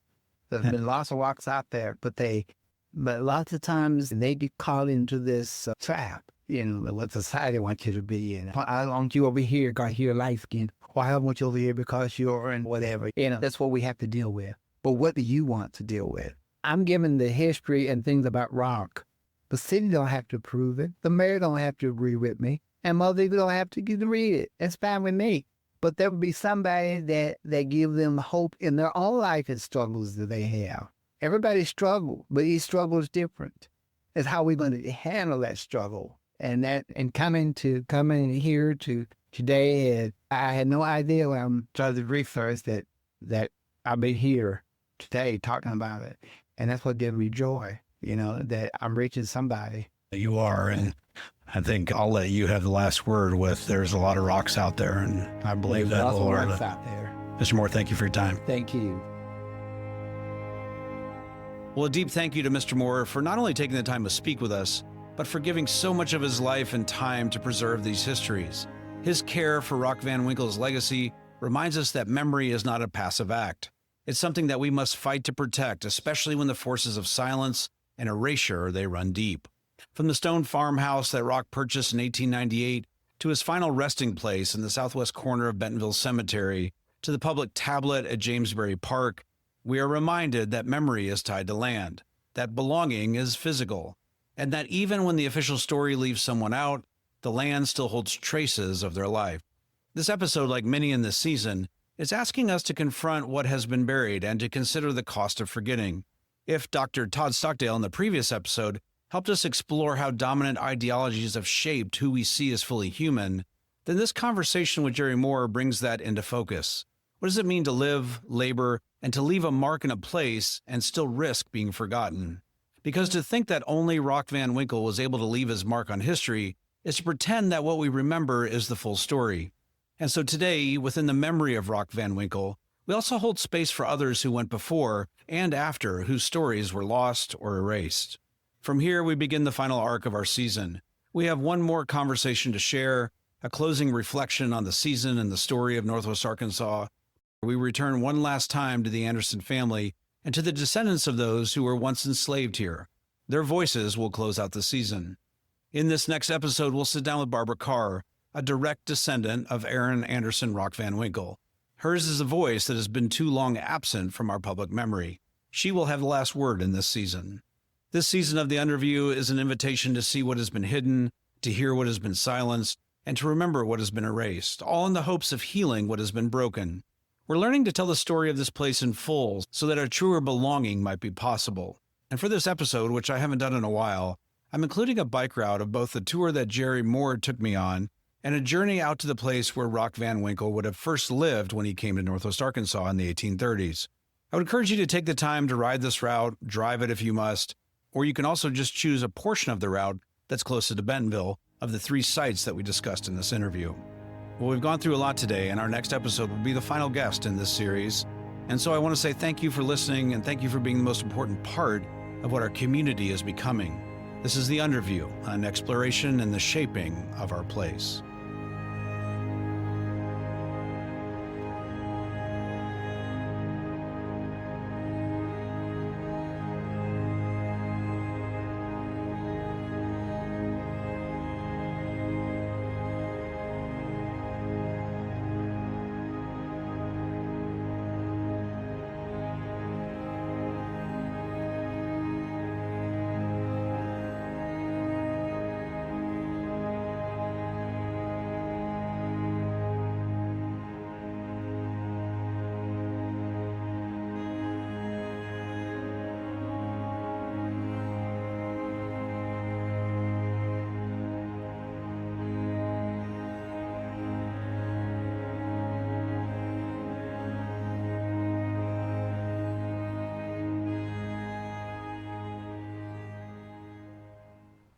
There's been lots of rocks out there, but lots of times they get caught into this trap, what society wants you to be in. I want you over here because you're light skinned. Why I want you over here because you're in whatever. That's what we have to deal with. But what do you want to deal with? I'm giving the history and things about rock. The city don't have to prove it. The mayor don't have to agree with me. And most people don't have to get to read it. That's fine with me. But there will be somebody that give them hope in their own life and struggles that they have. Everybody struggles, but each struggle is different. It's how we're going to handle that struggle. And coming here to today, I had no idea when I'm trying to research that I'll be here today talking about it. And that's what gives me joy, that I'm reaching somebody. You are, and I think I'll let you have the last word with there's a lot of rocks out there, and I believe that, Lord. Rocks out there. Mr. Moore, thank you for your time. Thank you. Well, a deep thank you to Mr. Moore for not only taking the time to speak with us, but for giving so much of his life and time to preserve these histories. His care for Rock Van Winkle's legacy reminds us that memory is not a passive act. It's something that we must fight to protect, especially when the forces of silence and erasure, they run deep. From the stone farmhouse that Rock purchased in 1898 to his final resting place in the southwest corner of Bentonville Cemetery to the public tablet at Jamesbury Park, we are reminded that memory is tied to land, that belonging is physical, and that even when the official story leaves someone out, the land still holds traces of their life. This episode, like many in this season, is asking us to confront what has been buried and to consider the cost of forgetting. If Dr. Todd Stockdale in the previous episode helped us explore how dominant ideologies have shaped who we see as fully human, then this conversation with Jerry Moore brings that into focus. What does it mean to live, labor, and to leave a mark in a place and still risk being forgotten? Because to think that only Rock Van Winkle was able to leave his mark on history is to pretend that what we remember is the full story. And so today, within the memory of Rock Van Winkle, we also hold space for others who went before and after whose stories were lost or erased. From here, we begin the final arc of our season. We have one more conversation to share, a closing reflection on the season and the story of Northwest Arkansas. We return one last time to the Anderson family and to the descendants of those who were once enslaved here. Their voices will close out the season. In this next episode, we'll sit down with Barbara Carr, a direct descendant of Aaron Anderson Rock Van Winkle. Hers is a voice that has been too long absent from our public memory. She will have the last word in this season. This season of The Underview is an invitation to see what has been hidden, to hear what has been silenced, and to remember what has been erased, all in the hopes of healing what has been broken. We're learning to tell the story of this place in full so that a truer belonging might be possible. And for this episode, which I haven't done in a while, I'm including a bike route of both the tour that Jerry Moore took me on and a journey out to the place where Rock Van Winkle would have first lived when he came to Northwest Arkansas in the 1830s. I would encourage you to take the time to ride this route, drive it if you must, or you can also just choose a portion of the route that's closer to Bentonville of the 3 sites that we discussed in this interview. Well, we've gone through a lot today, and our next episode will be the final guest in this series. And so I want to say thank you for listening, and thank you for being the most important part of what our community is becoming. This is The Underview, an exploration in the shaping of our place.